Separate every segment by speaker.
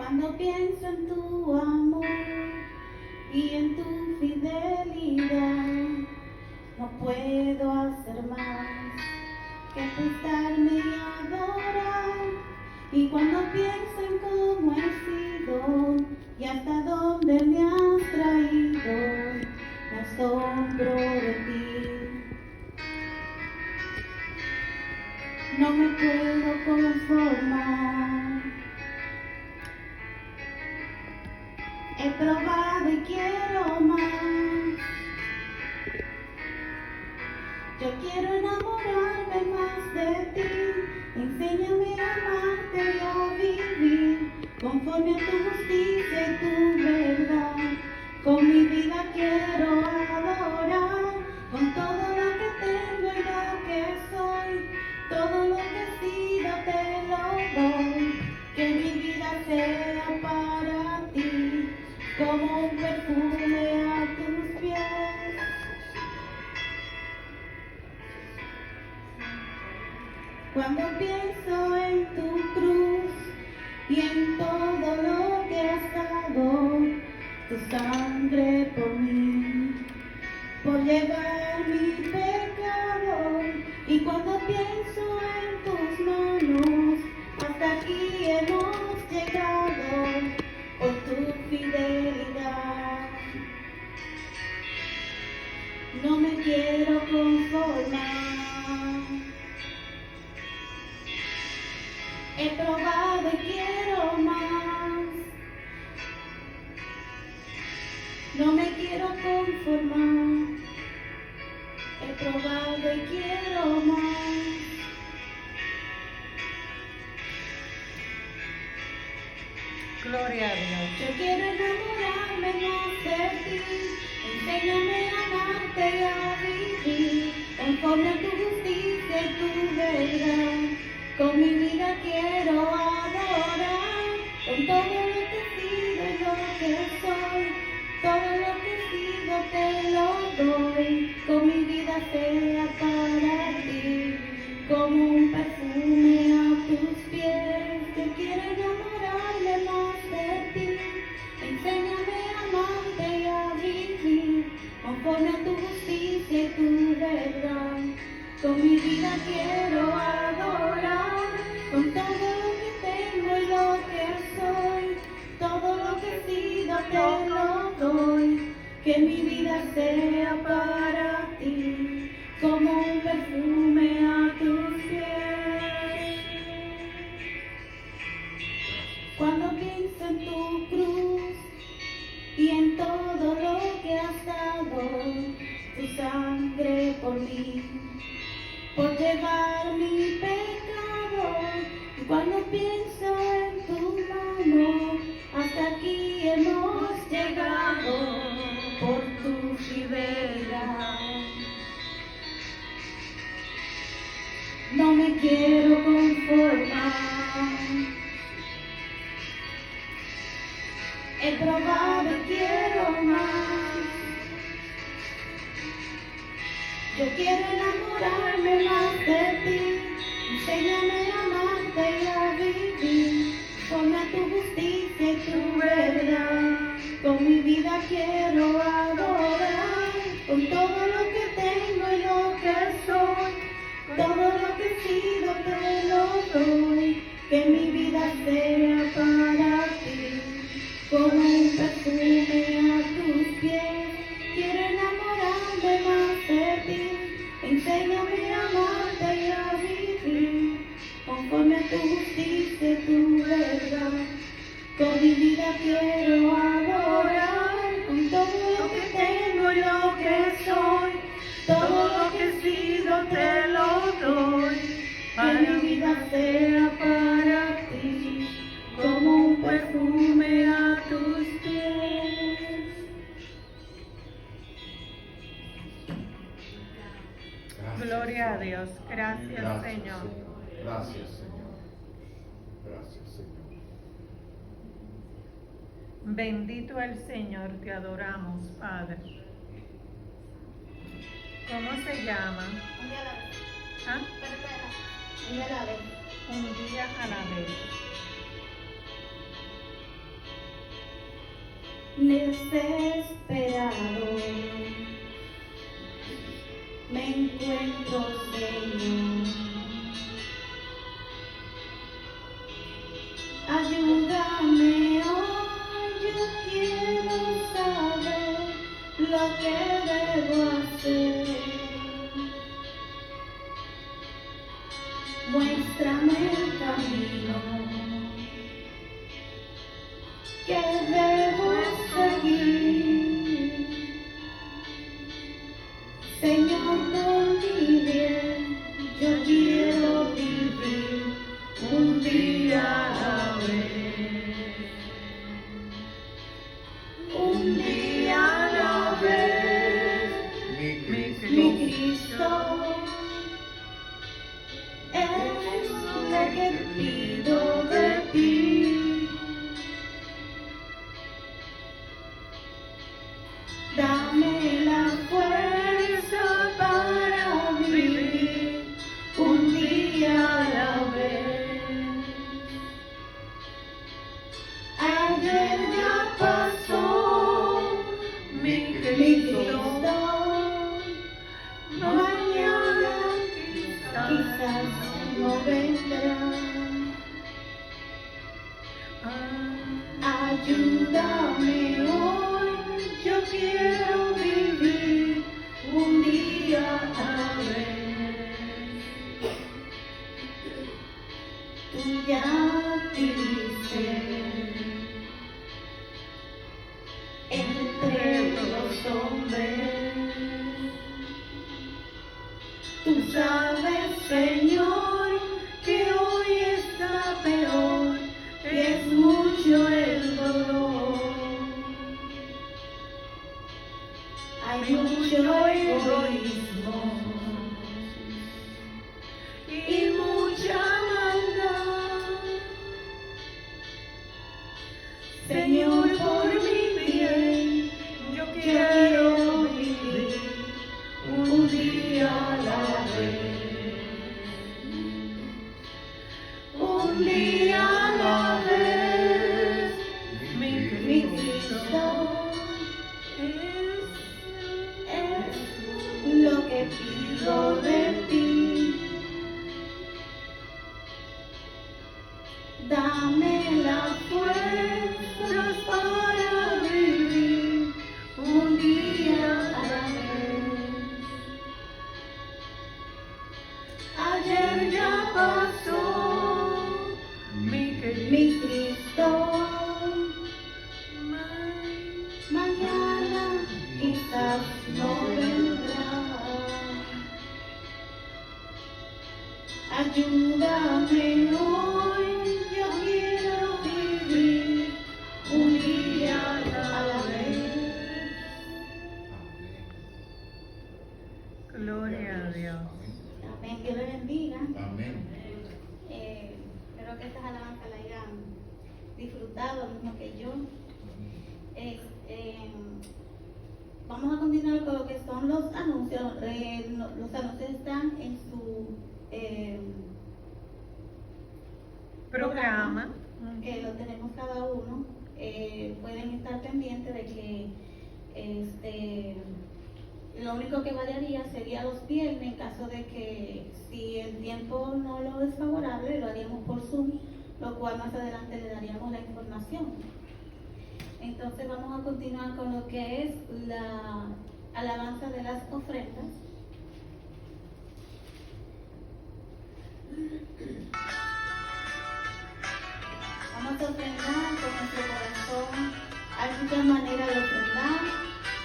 Speaker 1: Cuando pienso en tu amor y en tu fidelidad, no puedo hacer más que prestarme y adorar. Y cuando pienso en cómo he sido y hasta dónde me has traído, me asombro de ti. No me puedo conformar. He probado y quiero más. Yo quiero enamorarme más de ti. Enséñame a amarte y a vivir conforme a tu justicia y tu verdad. Con mi vida quiero adorar, con todo lo que tengo y lo que soy, todo lo que he sido te lo doy. Que mi vida sea para ti, como un perfume a tus pies. Cuando pienso en tu cruz y en todo lo que has dado, tu sangre por mí, por llevar mi pecado. Y cuando pienso en tus manos, hasta aquí hemos llegado por tu fidelidad. No me quiero conformar. He probado y quiero más. No me quiero conformar. He probado y quiero más.
Speaker 2: Gloria a Dios.
Speaker 1: Yo quiero enamorarme más de ti. Enséñame a amarte y a vivir conforme a tu justicia y tu verdad. Con mi vida quiero adorar, con todo lo que he sido y lo que soy, todo lo que he sido te lo doy. Con mi vida sea para ti, como un perfume a tus pies. Yo quiero enamorarme más de ti. Enséñame a amarte y a vivir conforme a tu justicia y tu verdad. Con mi vida quiero adorar, con todo lo que tengo y lo que soy, todo lo que he sido te lo doy. Que mi vida sea para ti, como un perfume a tus pies. Cuando pienso en tu cruz y en todo lo que has dado, tu sangre por mí, por llevar mi pecado. Y cuando pienso en tu mano, hasta aquí hemos llegado por tu fidelidad. No me quiero conformar. He probado y quiero más. Yo quiero enamorarme más de ti. Enséñame a amarte y a vivir conforme a tu justicia y tu verdad. Con mi vida quiero adorar, con todo lo que tengo y lo que soy, todo lo que he sido te lo doy. Que mi vida sea para ti, como un perfume a tus pies. Quiero enamorarme más de ti. Enséñame a amarte y a vivir conforme a tu justicia y tu verdad. Con mi vida quiero adorar, con todo lo que tengo y lo que soy, todo lo que he sido te lo doy. Que mi vida sea para ti, como un perfume a tus pies.
Speaker 2: Gloria a Dios. Gracias, Señor.
Speaker 3: Gracias, Señor. Gracias, Señor.
Speaker 2: Bendito el Señor, te adoramos, Padre. ¿Cómo se llama?
Speaker 1: Un día a la vez.
Speaker 2: ¿Ah?
Speaker 1: Un día a la vez.
Speaker 2: Un día a la vez.
Speaker 1: desesperado, me encuentro, Señor. Ayúdame hoy, yo quiero saber lo que debo hacer. Muéstrame el camino que debo seguir. Señor, por mi bien, yo quiero vivir un día a la vez. Un día a la vez, mi Cristo, es lo que pido de ti. Dame la fuerza para vivir un día a la vez. Ayer ya pasó, mi Cristo, mañana quizás no vendrá. Ayúdame hoy, yo quiero vivir un día a la vez. Tú ya viviste entre los hombres. Tú sabes, Señor, que hoy está peor, que es mucho el dolor. Hay mucho egoísmo y mucha maldad. Señor, por mi bien, yo quiero vivir un día a la vez. Un día a la vez, mi Cristo, es lo que pido de ti. Dame la fuerza para vivir un día a la vez. Ayer ya pasó, mi Cristo, mañana quizás no vendrá. Ayúdame hoy, yo quiero vivir un día a la vez.
Speaker 2: Gloria a Dios.
Speaker 1: Amén, Dios le bendiga.
Speaker 3: Amén.
Speaker 1: Espero que estas alabanzas la hayan disfrutado, lo mismo que yo. Vamos a continuar con lo que son los anuncios. Los anuncios están en su
Speaker 2: Programa.
Speaker 1: Lo tenemos cada uno. Pueden estar pendientes de que lo único que variaría sería los viernes, en caso de que si el tiempo no lo es favorable, lo haríamos por Zoom, lo cual más adelante le daríamos la información. Entonces vamos a continuar con lo que es la alabanza de las ofrendas. Vamos a ofrendar con nuestro corazón. Hay muchas maneras de ofrendar,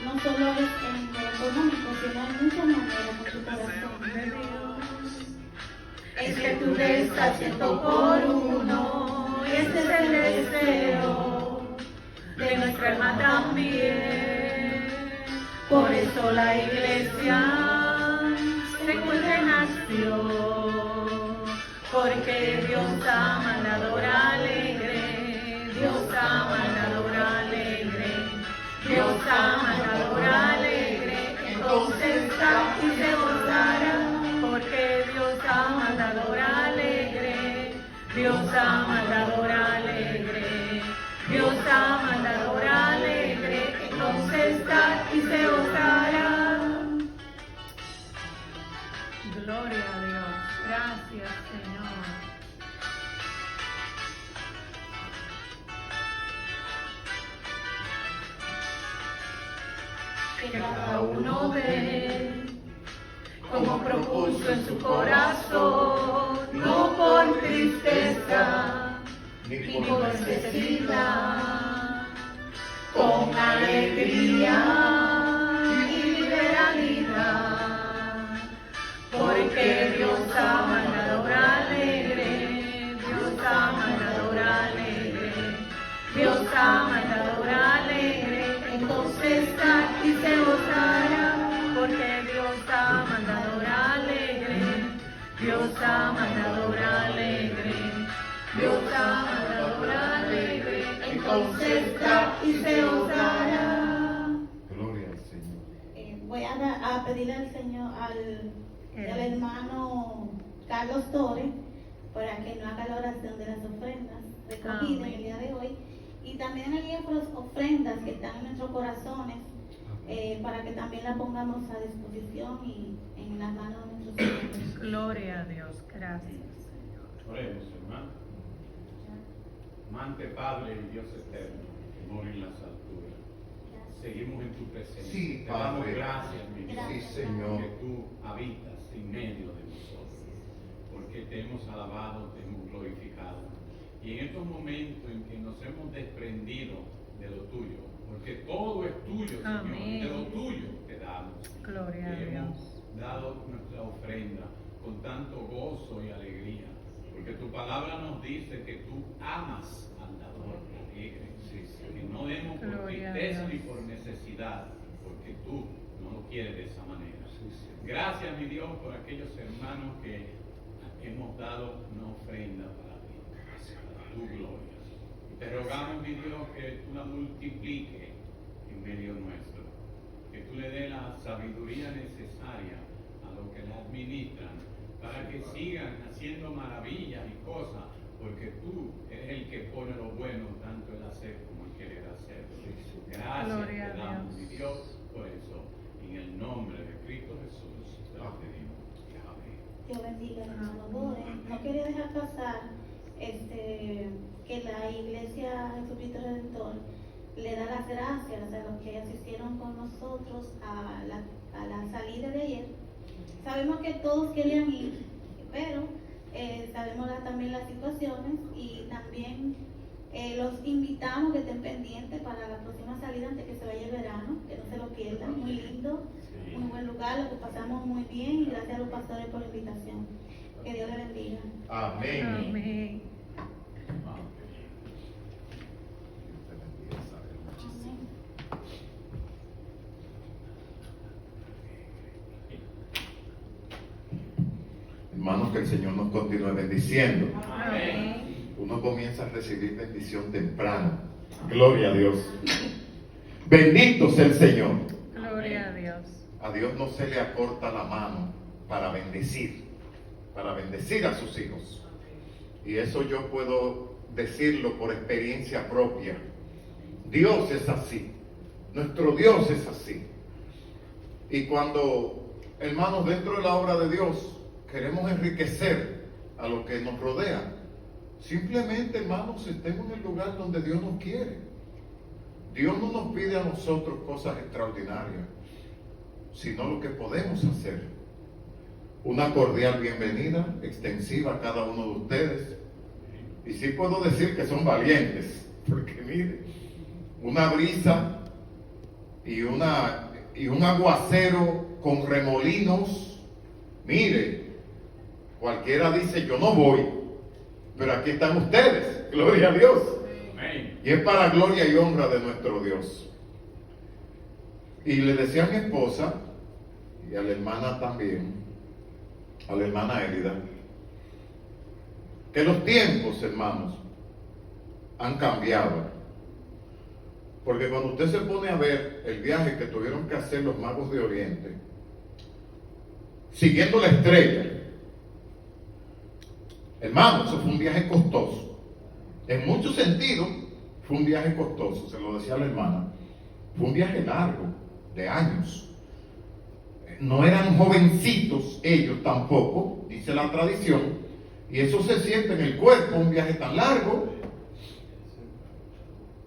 Speaker 1: no solo es en lo económico, sino hay muchas maneras con tu corazón. Es que tú te estás haciendo por uno, ese es el deseo de nuestra alma también. Por eso la iglesia se encuentra en acción, porque Dios ama el dador alegre, Dios ama el dador alegre, Dios ama el dador alegre. Entonces está y se gozará, porque Dios ama el dador alegre, Dios ama el dador alegre, Dios ama el dador alegre.
Speaker 2: Gracias, Señor. Que cada uno ve como propuso en su corazón, no por tristeza ni por necesidad, con alegría y liberalidad, porque Dios ama el dador alegre, Dios ama el dador alegre, Dios ama el dador alegre, entonces aquí se gozará, porque Dios ama el dador alegre, Dios ama el dador alegre, Dios ama el dador alegre, entonces aquí se gozará.
Speaker 3: Gloria al Señor.
Speaker 1: Voy a pedirle al Señor, al hermano Carlos Torres, para que no haga la oración de las ofrendas recogidas en el día de hoy. Y también hay otras ofrendas que están en nuestros corazones, para que también las pongamos a disposición y en las manos de nuestros hermanos.
Speaker 2: Gloria a Dios, gracias.
Speaker 3: Oremos, hermano. Amante Padre y Dios eterno, que mora en las alturas. Seguimos en tu presencia.
Speaker 4: Sí,
Speaker 3: te damos
Speaker 4: Padre.
Speaker 3: gracias, mi Dios,
Speaker 4: Sí, Señor.
Speaker 3: que tú habitas en medio de nosotros, porque te hemos alabado, te hemos glorificado. Y en estos momentos en que nos hemos desprendido de lo tuyo, porque todo es tuyo, Señor,
Speaker 2: Amén.
Speaker 3: de lo tuyo te damos.
Speaker 2: Gloria a
Speaker 3: Te hemos
Speaker 2: Dios.
Speaker 3: dado nuestra ofrenda con tanto gozo y alegría, porque tu palabra nos dice que tú amas al dador alegre, que no demos por
Speaker 2: Gloria a
Speaker 3: tristeza
Speaker 2: Dios.
Speaker 3: ni por necesidad, porque tú no lo quieres de esa manera. Gracias, mi Dios, por aquellos hermanos que hemos dado una ofrenda para ti, para tu gloria. Y te rogamos, mi Dios, que tú la multipliques en medio nuestro, que tú le des la sabiduría necesaria a los que la administran, para que sigan haciendo maravillas y cosas, porque tú eres el que pone lo bueno, tanto el hacer como el querer hacer. Gracias
Speaker 2: Gloria
Speaker 3: te
Speaker 2: a
Speaker 3: damos,
Speaker 2: Dios.
Speaker 3: mi Dios, por eso. En el nombre de Cristo Jesús te lo pedimos. Amén.
Speaker 1: Dios bendiga, hermano Bore. No quería dejar pasar que la Iglesia Jesucristo Redentor le da las gracias a los que asistieron con nosotros a la salida de ayer. Sabemos que todos querían ir, pero sabemos también las situaciones y también los invitamos que estén pendientes para la próxima salida antes que se vaya el verano, que no se lo pierdan. Muy lindo, un buen lugar, lo que pasamos muy bien y gracias a los pastores por la invitación. Que Dios le bendiga.
Speaker 4: Amén.
Speaker 2: Amén.
Speaker 4: Hermanos, que el Señor nos continúe bendiciendo.
Speaker 2: Amén.
Speaker 4: Uno comienza a recibir bendición temprano. Gloria a Dios. Bendito sea el Señor.
Speaker 2: Gloria a Dios.
Speaker 4: A Dios no se le acorta la mano para bendecir a sus hijos. Y eso yo puedo decirlo por experiencia propia. Dios es así. Nuestro Dios es así. Y cuando, hermanos, dentro de la obra de Dios, queremos enriquecer a los que nos rodean, simplemente, hermanos, estemos en el lugar donde Dios nos quiere. Dios no nos pide a nosotros cosas extraordinarias, sino lo que podemos hacer. Una cordial bienvenida extensiva a cada uno de ustedes. Y sí puedo decir que son valientes, porque mire, una brisa y un aguacero con remolinos, mire, cualquiera dice yo no voy, pero aquí están ustedes, gloria a Dios.
Speaker 3: Amén.
Speaker 4: Y es para gloria y honra de nuestro Dios. Y le decía a mi esposa y a la hermana también, a la hermana Élida, que los tiempos, hermanos, han cambiado. Porque cuando usted se pone a ver el viaje que tuvieron que hacer los magos de Oriente, siguiendo la estrella, hermano, eso fue un viaje costoso. En muchos sentidos, fue un viaje costoso, se lo decía a la hermana. Fue un viaje largo, de años. No eran jovencitos ellos tampoco, dice la tradición, Y eso se siente en el cuerpo, un viaje tan largo.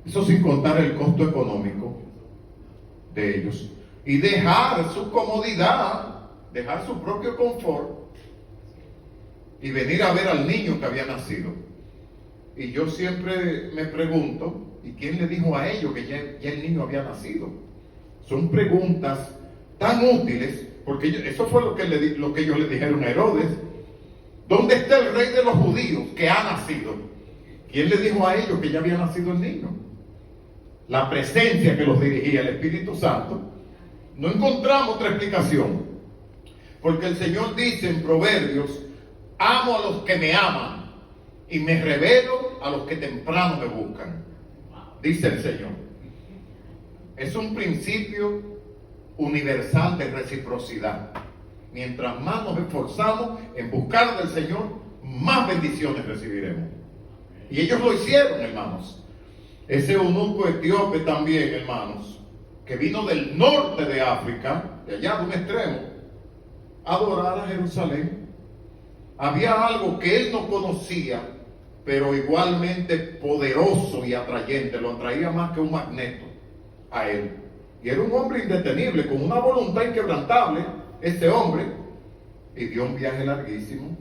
Speaker 4: Eso sin contar el costo económico de ellos. Y dejar su comodidad, dejar su propio confort y venir a ver al niño que había nacido. Y yo siempre me pregunto, ¿y quién le dijo a ellos que ya el niño había nacido? Son preguntas tan útiles, porque eso fue lo que ellos le dijeron a Herodes. ¿Dónde está el rey de los judíos que ha nacido? ¿Quién le dijo a ellos que ya había nacido el niño? La presencia que los dirigía, el Espíritu Santo. No encontramos otra explicación, porque el Señor dice en Proverbios: amo a los que me aman y me revelo a los que temprano me buscan, dice el Señor. Es un principio universal de reciprocidad. Mientras más nos esforzamos en buscar del Señor, más bendiciones recibiremos. Y ellos lo hicieron, hermanos. Ese eunuco etíope también, hermanos, que vino del norte de África, de allá de un extremo, a adorar a Jerusalén. Había algo que él no conocía, pero igualmente poderoso y atrayente, lo atraía más que un magneto a él. Y era un hombre indetenible, con una voluntad inquebrantable, ese hombre, y dio un viaje larguísimo.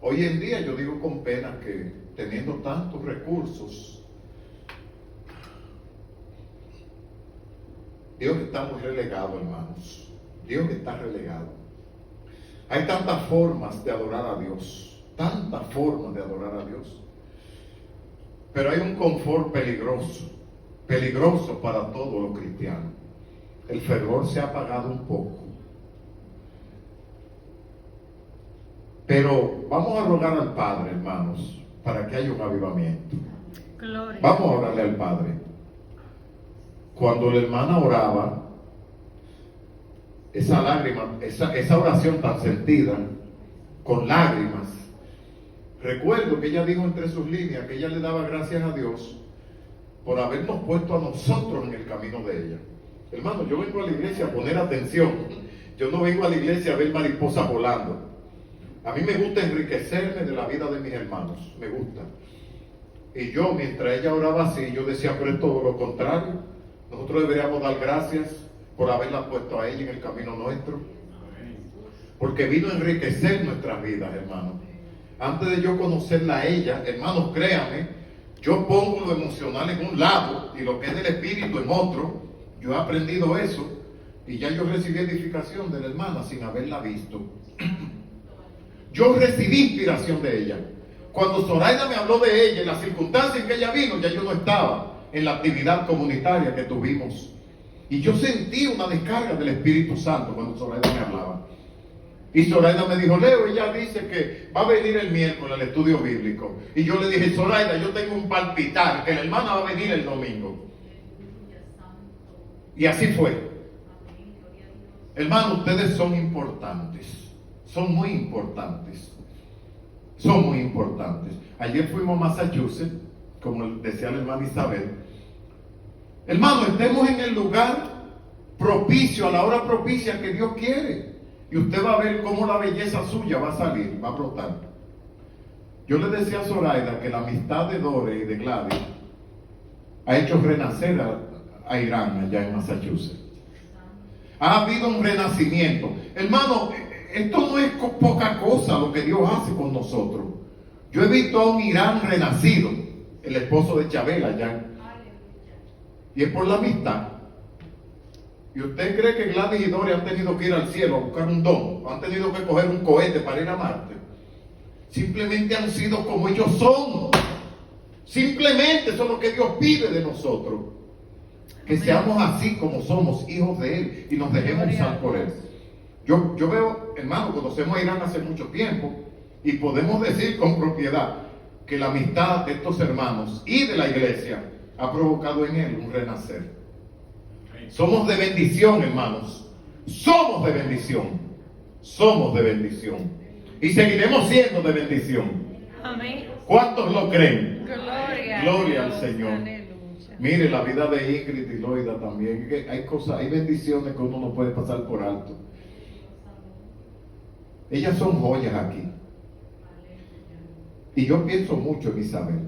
Speaker 4: Hoy en día yo digo con pena que teniendo tantos recursos, Dios está muy relegado, hermanos. Dios está relegado. Hay tantas formas de adorar a Dios, tantas formas de adorar a Dios. Pero hay un confort peligroso, peligroso para todos los cristianos. El fervor se ha apagado un poco. Pero vamos a rogar al Padre, hermanos, para que haya un avivamiento.
Speaker 2: Gloria.
Speaker 4: Vamos a orarle al Padre. Cuando la hermana oraba, esa lágrima, esa oración tan sentida, con lágrimas, recuerdo que ella dijo entre sus líneas que ella le daba gracias a Dios por habernos puesto a nosotros en el camino de ella. Hermano, yo vengo a la iglesia a poner atención. Yo no vengo a la iglesia a ver mariposas volando. A mí me gusta enriquecerme de la vida de mis hermanos, me gusta. Y yo, mientras ella oraba así, yo decía, pero es todo lo contrario. Nosotros deberíamos dar gracias por haberla puesto a ella en el camino nuestro. Porque vino a enriquecer nuestras vidas, hermanos. Antes de yo conocerla a ella, hermanos, créanme, yo pongo lo emocional en un lado y lo que es del espíritu en otro. Yo he aprendido eso y ya yo recibí edificación de la hermana sin haberla visto. Yo recibí inspiración de ella. Cuando Zoraida me habló de ella, en las circunstancias en que ella vino, ya yo no estaba en la actividad comunitaria que tuvimos. Y yo sentí una descarga del Espíritu Santo cuando Zoraida me hablaba. Y Zoraida me dijo, Leo, ella dice que va a venir el miércoles al estudio bíblico. Y yo le dije, Zoraida, yo tengo un palpitar, que la hermana va a venir el domingo. Y así fue. Hermano, ustedes son importantes. Son muy importantes. Son muy importantes. Ayer fuimos a Massachusetts, como decía la hermana Isabel. Hermano, estemos en el lugar propicio, a la hora propicia que Dios quiere. Y usted va a ver cómo la belleza suya va a salir, va a brotar. Yo le decía a Zoraida que la amistad de Dore y de Gladys ha hecho renacer a Irán allá en Massachusetts. Ha habido un renacimiento. Hermano, esto no es poca cosa lo que Dios hace con nosotros. Yo he visto a un Irán renacido, el esposo de Chabela allá. Y es por la amistad. ¿Y usted cree que Gladys y Dore han tenido que ir al cielo a buscar un don? ¿O han tenido que coger un cohete para ir a Marte? Simplemente han sido como ellos son. Simplemente eso es lo que Dios pide de nosotros. Que seamos así como somos, hijos de Él, y nos dejemos usar por Él. Yo veo, hermano, conocemos a Irán hace mucho tiempo, y podemos decir con propiedad que la amistad de estos hermanos y de la iglesia ha provocado en él un renacer. Somos de bendición, hermanos. Somos de bendición. Somos de bendición. Y seguiremos siendo de bendición.
Speaker 2: Amén.
Speaker 4: ¿Cuántos lo creen?
Speaker 2: Gloria.
Speaker 4: Gloria al Señor.
Speaker 2: Aleluya.
Speaker 4: Mire la vida de Ingrid y Loida también. Que hay cosas, hay bendiciones que uno no puede pasar por alto. Ellas son joyas aquí. Y yo pienso mucho en Isabel.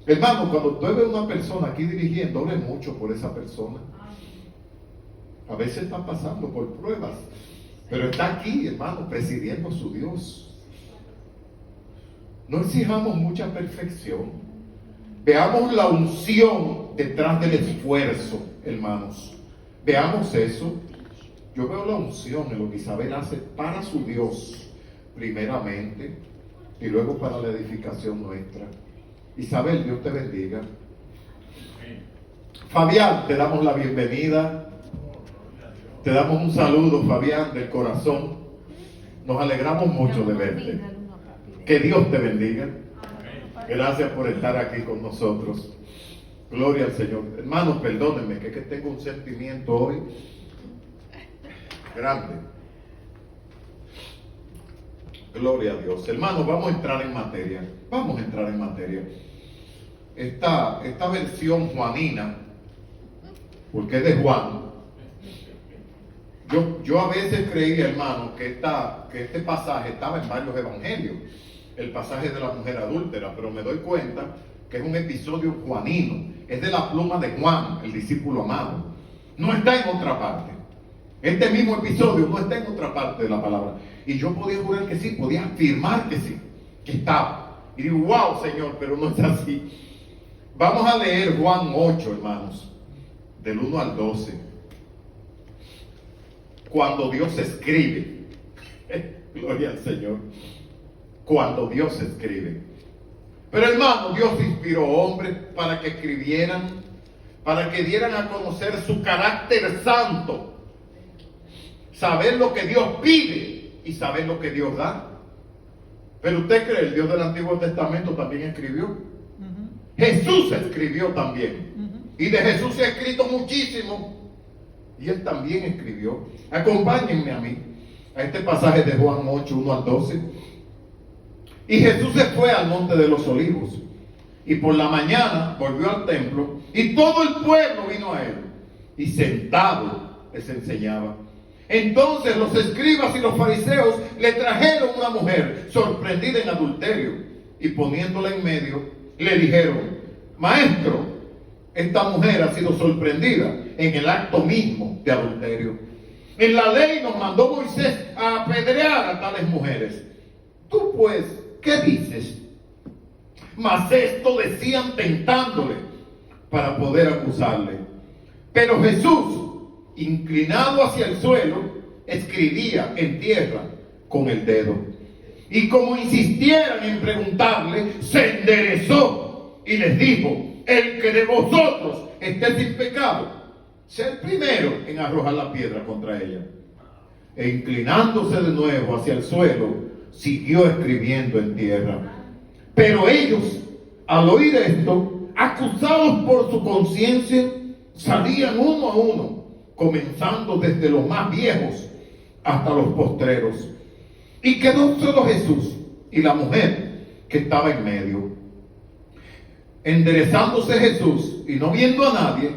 Speaker 4: Hermano, cuando usted ve a una persona aquí dirigiendo, ore mucho por esa persona. A veces está pasando por pruebas, pero está aquí, hermano, presidiendo su Dios. No exijamos mucha perfección. Veamos la unción detrás del esfuerzo, hermanos. Veamos eso. Yo veo la unción en lo que Isabel hace para su Dios, primeramente, y luego para la edificación nuestra. Isabel, Dios te bendiga. Fabián, te damos la bienvenida. Te damos un saludo, Fabián, del corazón. Nos alegramos mucho de verte. Que Dios te bendiga. Gracias por estar aquí con nosotros. Gloria al Señor. Hermanos, perdónenme, que tengo un sentimiento hoy grande. Gloria a Dios. Hermanos, vamos a entrar en materia. Vamos a entrar en materia. Esta versión juanina, porque es de Juan. Yo a veces creía, hermano, que este pasaje estaba en varios evangelios. El pasaje de la mujer adúltera, pero me doy cuenta que es un episodio juanino. Es de la pluma de Juan, el discípulo amado. No está en otra parte. Este mismo episodio no está en otra parte de la palabra. Y yo podía jurar que sí, podía afirmar que sí, que estaba. Y digo, wow, Señor, pero no es así. Vamos a leer Juan 8, hermanos, del 1 al 12. Cuando Dios escribe. Gloria al Señor. Cuando Dios escribe. Pero hermano, Dios inspiró hombres para que escribieran, para que dieran a conocer su carácter santo, saber lo que Dios pide y saber lo que Dios da. Pero usted cree, el Dios del Antiguo Testamento también escribió. Jesús escribió también. Y de Jesús se ha escrito muchísimo. Y Él también escribió. Acompáñenme a mí, a este pasaje de Juan 8, 1 al 12. Y Jesús se fue al monte de los olivos. Y por la mañana volvió al templo. Y todo el pueblo vino a Él. Y sentado les enseñaba. Entonces los escribas y los fariseos le trajeron una mujer sorprendida en adulterio. Y poniéndola en medio, le dijeron: Maestro, esta mujer ha sido sorprendida en el acto mismo de adulterio. En la ley nos mandó Moisés a apedrear a tales mujeres. Tú pues, ¿qué dices? Mas esto decían tentándole para poder acusarle. Pero Jesús, inclinado hacia el suelo, escribía en tierra con el dedo. Y como insistieran en preguntarle, se enderezó y les dijo: el que de vosotros esté sin pecado, sea el primero en arrojar la piedra contra ella. E inclinándose de nuevo hacia el suelo, siguió escribiendo en tierra. Pero ellos, al oír esto, acusados por su conciencia, salían uno a uno, comenzando desde los más viejos hasta los postreros. Y quedó solo Jesús y la mujer que estaba en medio. Enderezándose Jesús y no viendo a nadie,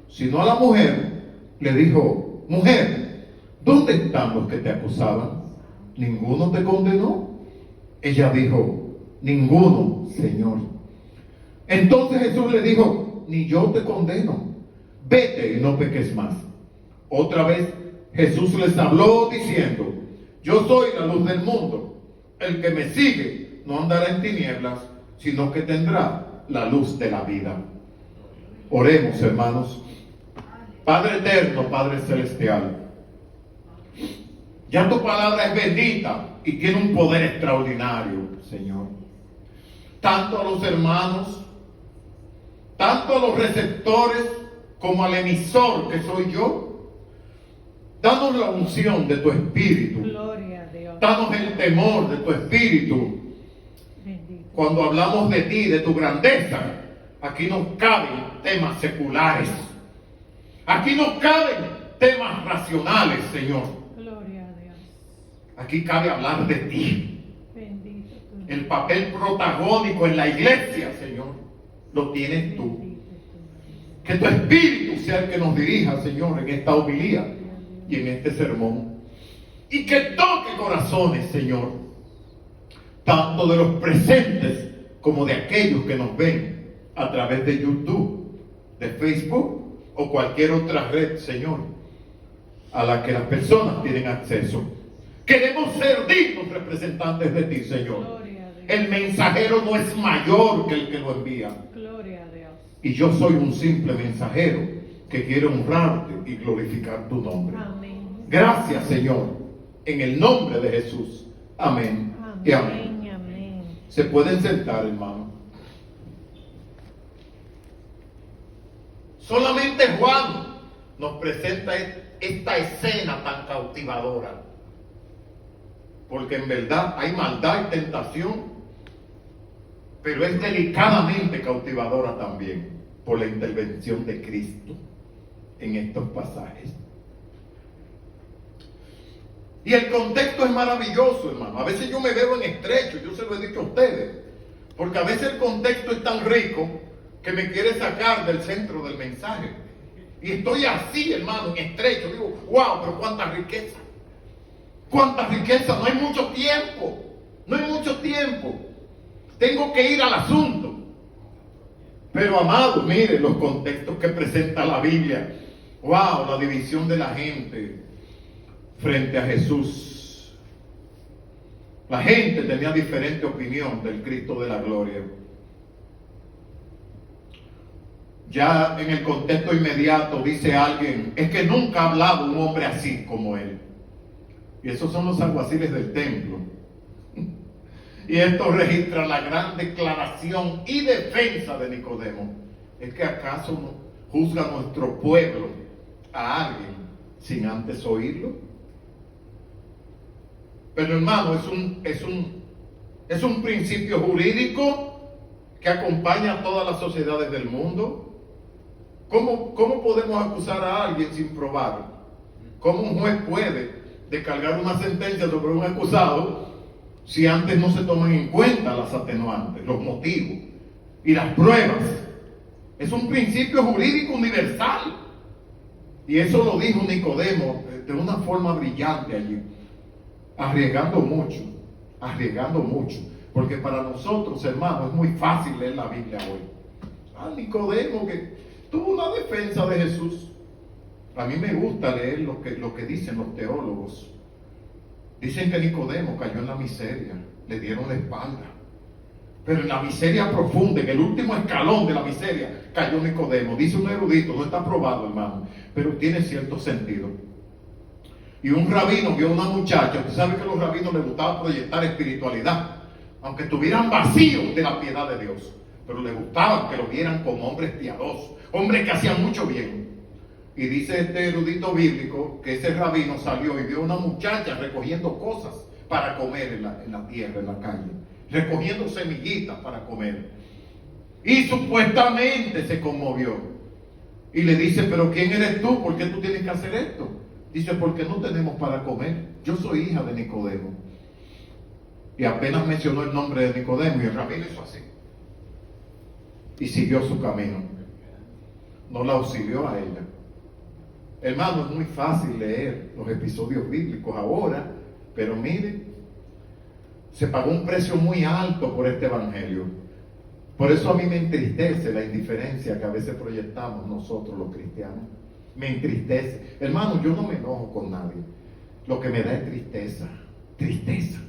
Speaker 4: sino a la mujer, le dijo: Mujer, ¿dónde están los que te acusaban? ¿Ninguno te condenó? Ella dijo: Ninguno, Señor. Entonces Jesús le dijo: Ni yo te condeno. Vete y no peques más. Otra vez Jesús les habló diciendo: Yo soy la luz del mundo. El que me sigue no andará en tinieblas, sino que tendrá la luz de la vida. Oremos, hermanos. Padre eterno, Padre celestial, ya tu palabra es bendita y tiene un poder extraordinario, Señor. Tanto a los hermanos, tanto a los receptores, como al emisor que soy yo, danos la unción de tu Espíritu.
Speaker 2: Gloria a Dios.
Speaker 4: Danos el temor de tu Espíritu.
Speaker 2: Bendito.
Speaker 4: Cuando hablamos de ti, de tu grandeza, aquí no caben temas seculares. Aquí no caben temas racionales, Señor.
Speaker 2: Gloria a Dios.
Speaker 4: Aquí cabe hablar de ti.
Speaker 2: Bendito tú.
Speaker 4: El papel protagónico en la iglesia, Señor, lo tienes tú.
Speaker 2: Bendito tú.
Speaker 4: Que tu Espíritu sea el que nos dirija, Señor, en esta homilía y en este sermón. Y que toque corazones, Señor. tanto de los presentes como de aquellos que nos ven a través de YouTube, de Facebook o cualquier otra red, Señor, a la que las personas tienen acceso. Queremos ser dignos representantes de ti, Señor.
Speaker 2: Gloria a Dios.
Speaker 4: El mensajero no es mayor que el que lo envía.
Speaker 2: Gloria a Dios.
Speaker 4: Y yo soy un simple mensajero que quiere honrarte y glorificar tu nombre.
Speaker 2: Amén.
Speaker 4: Gracias, Señor, en el nombre de Jesús. Amén y amén.
Speaker 2: Amén. Amén.
Speaker 4: Se pueden sentar, hermano. Solamente Juan nos presenta esta escena tan cautivadora. Porque en verdad hay maldad y tentación, pero es delicadamente cautivadora también por la intervención de Cristo en estos pasajes. Y el contexto es maravilloso, hermano. A veces yo me veo en estrecho, yo se lo he dicho a ustedes, porque a veces el contexto es tan rico que me quiere sacar del centro del mensaje. Y estoy así, hermano, en estrecho. Digo, wow, pero cuánta riqueza. Cuánta riqueza, no hay mucho tiempo. No hay mucho tiempo. Tengo que ir al asunto. Pero, amado, mire los contextos que presenta la Biblia. Wow, la división de la gente frente a Jesús. La gente tenía diferente opinión del Cristo de la gloria. Ya en el contexto inmediato dice alguien, es que nunca ha hablado un hombre así como él. Y esos son los alguaciles del templo. Y esto registra la gran declaración y defensa de Nicodemo. ¿Es que acaso no juzga nuestro pueblo a alguien sin antes oírlo? Pero hermano, es un principio jurídico que acompaña a todas las sociedades del mundo. ¿Cómo podemos acusar a alguien sin probarlo? ¿Cómo un juez puede descargar una sentencia sobre un acusado si antes no se toman en cuenta las atenuantes, los motivos y las pruebas? Es un principio jurídico universal. Y eso lo dijo Nicodemo de una forma brillante allí, arriesgando mucho, porque para nosotros, hermanos, es muy fácil leer la Biblia hoy. Nicodemo que tuvo una defensa de Jesús. A mí me gusta leer lo que dicen los teólogos. Dicen que Nicodemo cayó en la miseria, le dieron la espalda. Pero en la miseria profunda, en el último escalón de la miseria, cayó Nicodemo. Dice un erudito, no está probado, hermano, pero tiene cierto sentido. Y un rabino vio a una muchacha. Usted sabe que a los rabinos les gustaba proyectar espiritualidad, aunque estuvieran vacíos de la piedad de Dios, pero les gustaba que lo vieran como hombres piadosos, hombres que hacían mucho bien. Y dice este erudito bíblico que ese rabino salió y vio a una muchacha recogiendo cosas para comer en la tierra, en la calle, recogiendo semillitas para comer. Y supuestamente se conmovió. Y le dice, pero ¿quién eres tú? ¿Por qué tú tienes que hacer esto? Dice, porque no tenemos para comer. Yo soy hija de Nicodemo. Y apenas mencionó el nombre de Nicodemo y el rabino hizo así. Y siguió su camino. No la auxilió a ella. Hermano, es muy fácil leer los episodios bíblicos ahora, pero mire, se pagó un precio muy alto por este evangelio. Por eso a mí me entristece la indiferencia que a veces proyectamos nosotros los cristianos. Me entristece. Hermano, yo no me enojo con nadie. Lo que me da es tristeza. Tristeza.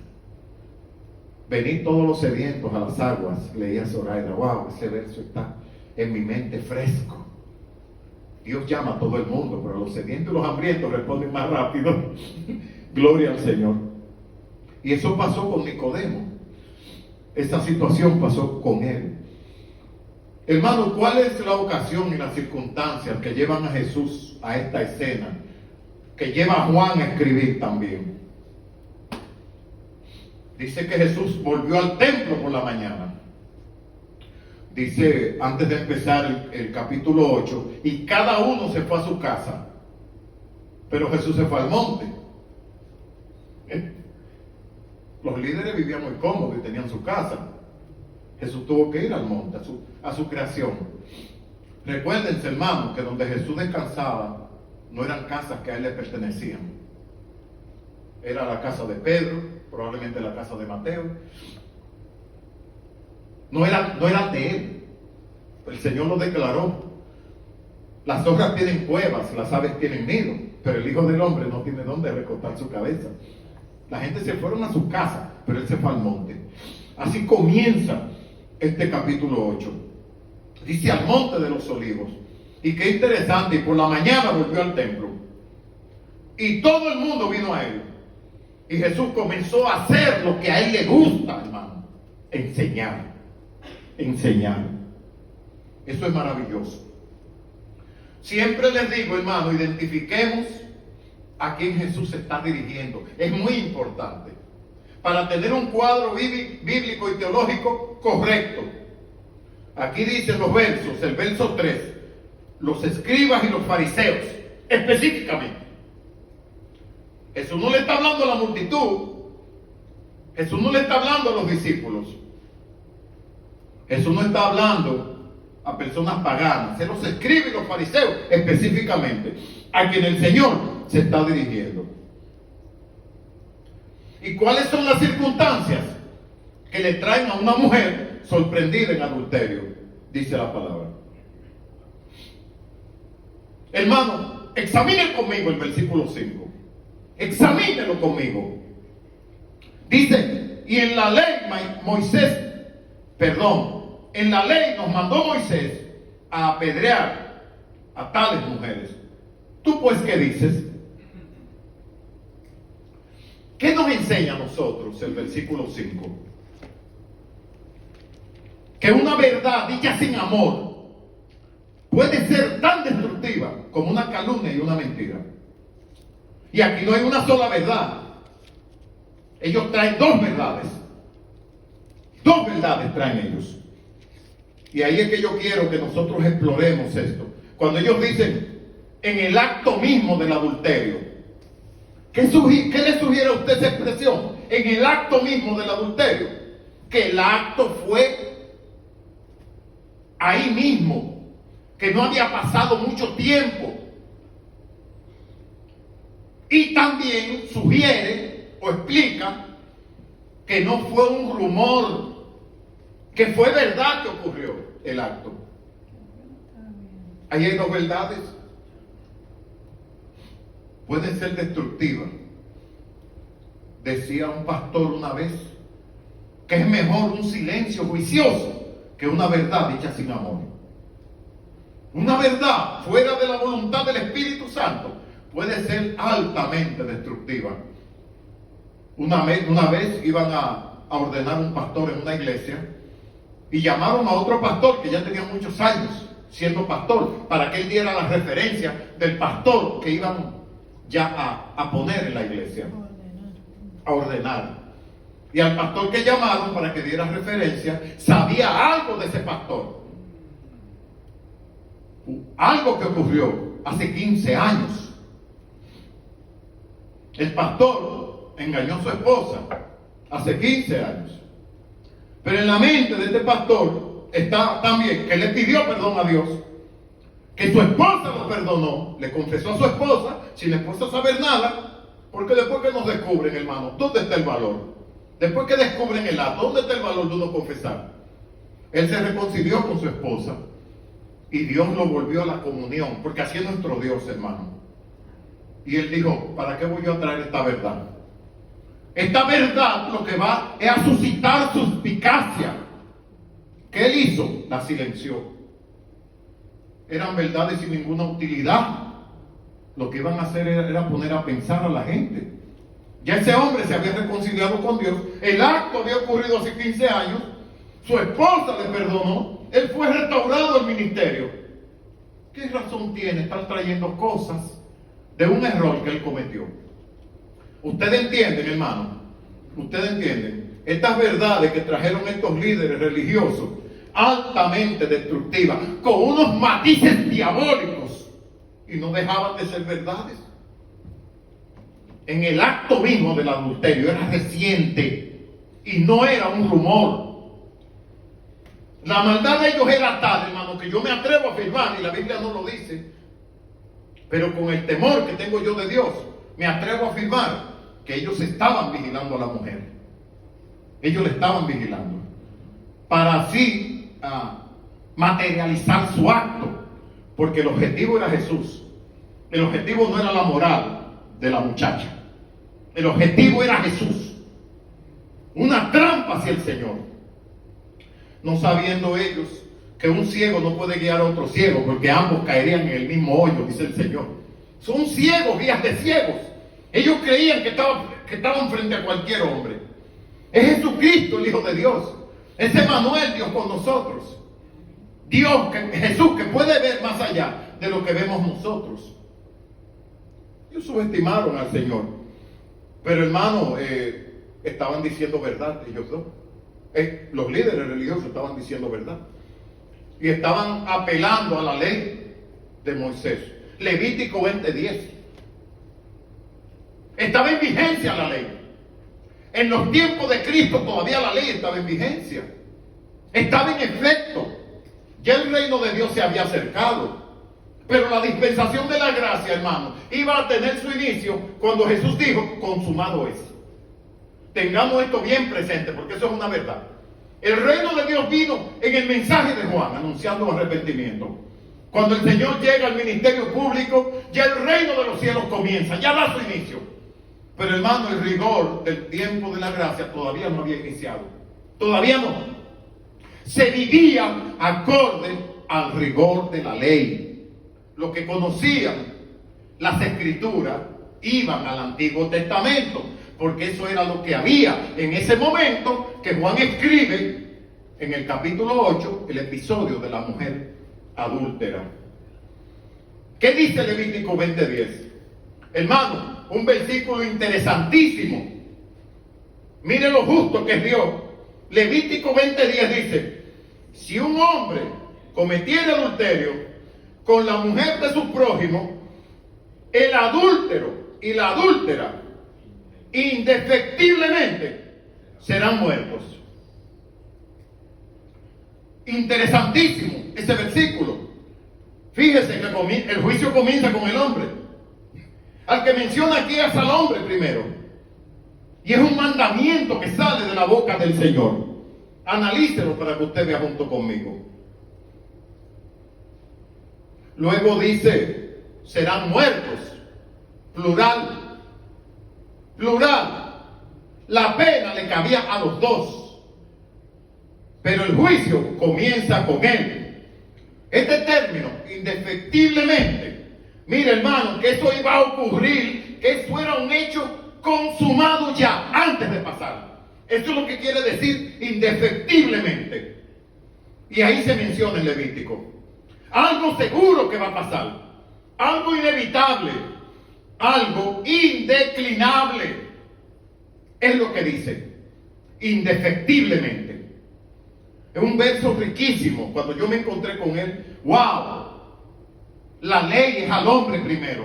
Speaker 4: Venid todos los sedientos a las aguas, leía Zoraida. Wow, ese verso está en mi mente fresco. Dios llama a todo el mundo, pero los sedientos y los hambrientos responden más rápido. Gloria al Señor. Y eso pasó con Nicodemo. Esta situación pasó con él. Hermano, ¿cuál es la ocasión y las circunstancias que llevan a Jesús a esta escena? Que lleva a Juan a escribir también. Dice que Jesús volvió al templo por la mañana. Dice, antes de empezar el capítulo 8, y cada uno se fue a su casa. Pero Jesús se fue al monte. Los líderes vivían muy cómodos y tenían su casa. Jesús tuvo que ir al monte, a su creación. Recuérdense, hermanos, que donde Jesús descansaba no eran casas que a él le pertenecían. Era la casa de Pedro, probablemente la casa de Mateo, no era de él. El Señor lo declaró. Las zorras tienen cuevas, las aves tienen nido, pero el Hijo del Hombre no tiene dónde recostar su cabeza. La gente se fueron a su casa, pero él se fue al monte. Así comienza este capítulo 8. Dice al monte de los olivos. Y qué interesante, y por la mañana volvió al templo. Y todo el mundo vino a él. Y Jesús comenzó a hacer lo que a él le gusta, hermano. Enseñar. Enseñar. Eso es maravilloso. Siempre les digo, hermano, identifiquemos a quién Jesús se está dirigiendo. Es muy importante. Para tener un cuadro bíblico y teológico correcto. Aquí dicen los versos, el verso 3. Los escribas y los fariseos, específicamente. Jesús no le está hablando a la multitud. Jesús no le está hablando a los discípulos. Jesús no está hablando a personas paganas. Se los escribe y los fariseos específicamente, a quien el Señor se está dirigiendo. ¿Y cuáles son las circunstancias que le traen a una mujer sorprendida en adulterio? Dice la palabra. Hermano, examine conmigo el versículo 5. Examínelo conmigo. Dice, y en la ley en la ley nos mandó Moisés a apedrear a tales mujeres. ¿Tú pues qué dices? ¿Qué nos enseña a nosotros el versículo 5? Que una verdad dicha sin amor puede ser tan destructiva como una calumnia y una mentira. Y aquí no hay una sola verdad. Ellos traen dos verdades. Dos verdades traen ellos. Y ahí es que yo quiero que nosotros exploremos esto. Cuando ellos dicen, en el acto mismo del adulterio, ¿qué le sugiere a usted esa expresión? En el acto mismo del adulterio. Que el acto fue ahí mismo. Que no había pasado mucho tiempo. Y también sugiere o explica que no fue un rumor, que fue verdad que ocurrió el acto. Ahí hay dos verdades. Pueden ser destructivas. Decía un pastor una vez que es mejor un silencio juicioso que una verdad dicha sin amor. Una verdad fuera de la voluntad del Espíritu Santo puede ser altamente destructiva. Una vez iban a ordenar un pastor en una iglesia y llamaron a otro pastor que ya tenía muchos años siendo pastor para que él diera la referencia del pastor que iban ya a poner en la iglesia, a ordenar. Y al pastor que llamaron para que diera referencia sabía algo de ese pastor, algo que ocurrió hace 15 años. El pastor engañó a su esposa hace 15 años. Pero en la mente de este pastor está también que le pidió perdón a Dios, que su esposa lo perdonó, le confesó a su esposa, sin la esposa saber nada, porque después que nos descubren, hermano, ¿dónde está el valor? Después que descubren el acto, ¿dónde está el valor de uno confesar? Él se reconcilió con su esposa y Dios lo volvió a la comunión, porque así es nuestro Dios, hermano. Y él dijo, ¿para qué voy yo a traer esta verdad? Esta verdad lo que va es a suscitar suspicacia. ¿Qué él hizo? La silenció. Eran verdades sin ninguna utilidad. Lo que iban a hacer era poner a pensar a la gente. Ya ese hombre se había reconciliado con Dios. El acto había ocurrido hace 15 años. Su esposa le perdonó. Él fue restaurado al ministerio. ¿Qué razón tiene estar trayendo cosas de un error que él cometió? Ustedes entienden, hermano, ustedes entienden estas verdades que trajeron estos líderes religiosos, altamente destructivas, con unos matices diabólicos, y no dejaban de ser verdades. En el acto mismo del adulterio era reciente y no era un rumor. La maldad de ellos era tal, hermano, que yo me atrevo a afirmar, y la Biblia no lo dice, pero con el temor que tengo yo de Dios, me atrevo a afirmar que ellos estaban vigilando a la mujer. Ellos le estaban vigilando. para así materializar su acto, porque el objetivo era Jesús. El objetivo no era la moral de la muchacha, el objetivo era Jesús. Una trampa hacia el Señor, no sabiendo ellos que un ciego no puede guiar a otro ciego, porque ambos caerían en el mismo hoyo, dice el Señor. Son ciegos, guías de ciegos. Ellos creían que estaban frente a cualquier hombre. Es Jesucristo, el Hijo de Dios. Es Emmanuel, Dios con nosotros. Jesús que puede ver más allá de lo que vemos nosotros. Ellos subestimaron al Señor. Pero hermano, estaban diciendo verdad ellos dos. Los líderes religiosos estaban diciendo verdad. Y estaban apelando a la ley de Moisés. Levítico 20:10. Estaba en vigencia la ley. En los tiempos de Cristo todavía la ley estaba en vigencia. Estaba en efecto. Ya el reino de Dios se había acercado. Pero la dispensación de la gracia, hermano, iba a tener su inicio cuando Jesús dijo, consumado es. Tengamos esto bien presente, porque eso es una verdad. El reino de Dios vino en el mensaje de Juan, anunciando arrepentimiento. Cuando el Señor llega al ministerio público, ya el reino de los cielos comienza, ya da su inicio. Pero hermano, el rigor del tiempo de la gracia todavía no había iniciado. Todavía no. Se vivía acorde al rigor de la ley. Los que conocían las escrituras iban al Antiguo Testamento, porque eso era lo que había en ese momento que Juan escribe en el capítulo 8, el episodio de la mujer adúltera. ¿Qué dice Levítico 20:10? Hermano, un versículo interesantísimo. Mire lo justo que es Dios. Levítico 20:10 dice, si un hombre cometiera adulterio con la mujer de su prójimo, el adúltero y la adúltera indefectiblemente serán muertos. Interesantísimo ese versículo. Fíjese que el juicio comienza con el hombre. Al que menciona aquí es al hombre primero. Y es un mandamiento que sale de la boca del Señor. Analícelo para que usted vea junto conmigo. Luego dice, serán muertos. Plural. Plural. La pena le cabía a los dos. Pero el juicio comienza con él. Este término, indefectiblemente. Mire, hermano, que eso iba a ocurrir, que eso era un hecho consumado ya, antes de pasar. Esto es lo que quiere decir indefectiblemente. Y ahí se menciona en Levítico. Algo seguro que va a pasar. Algo inevitable. Algo indeclinable. Es lo que dice. Indefectiblemente. Es un verso riquísimo. Cuando yo me encontré con él, ¡wow! La ley es al hombre primero.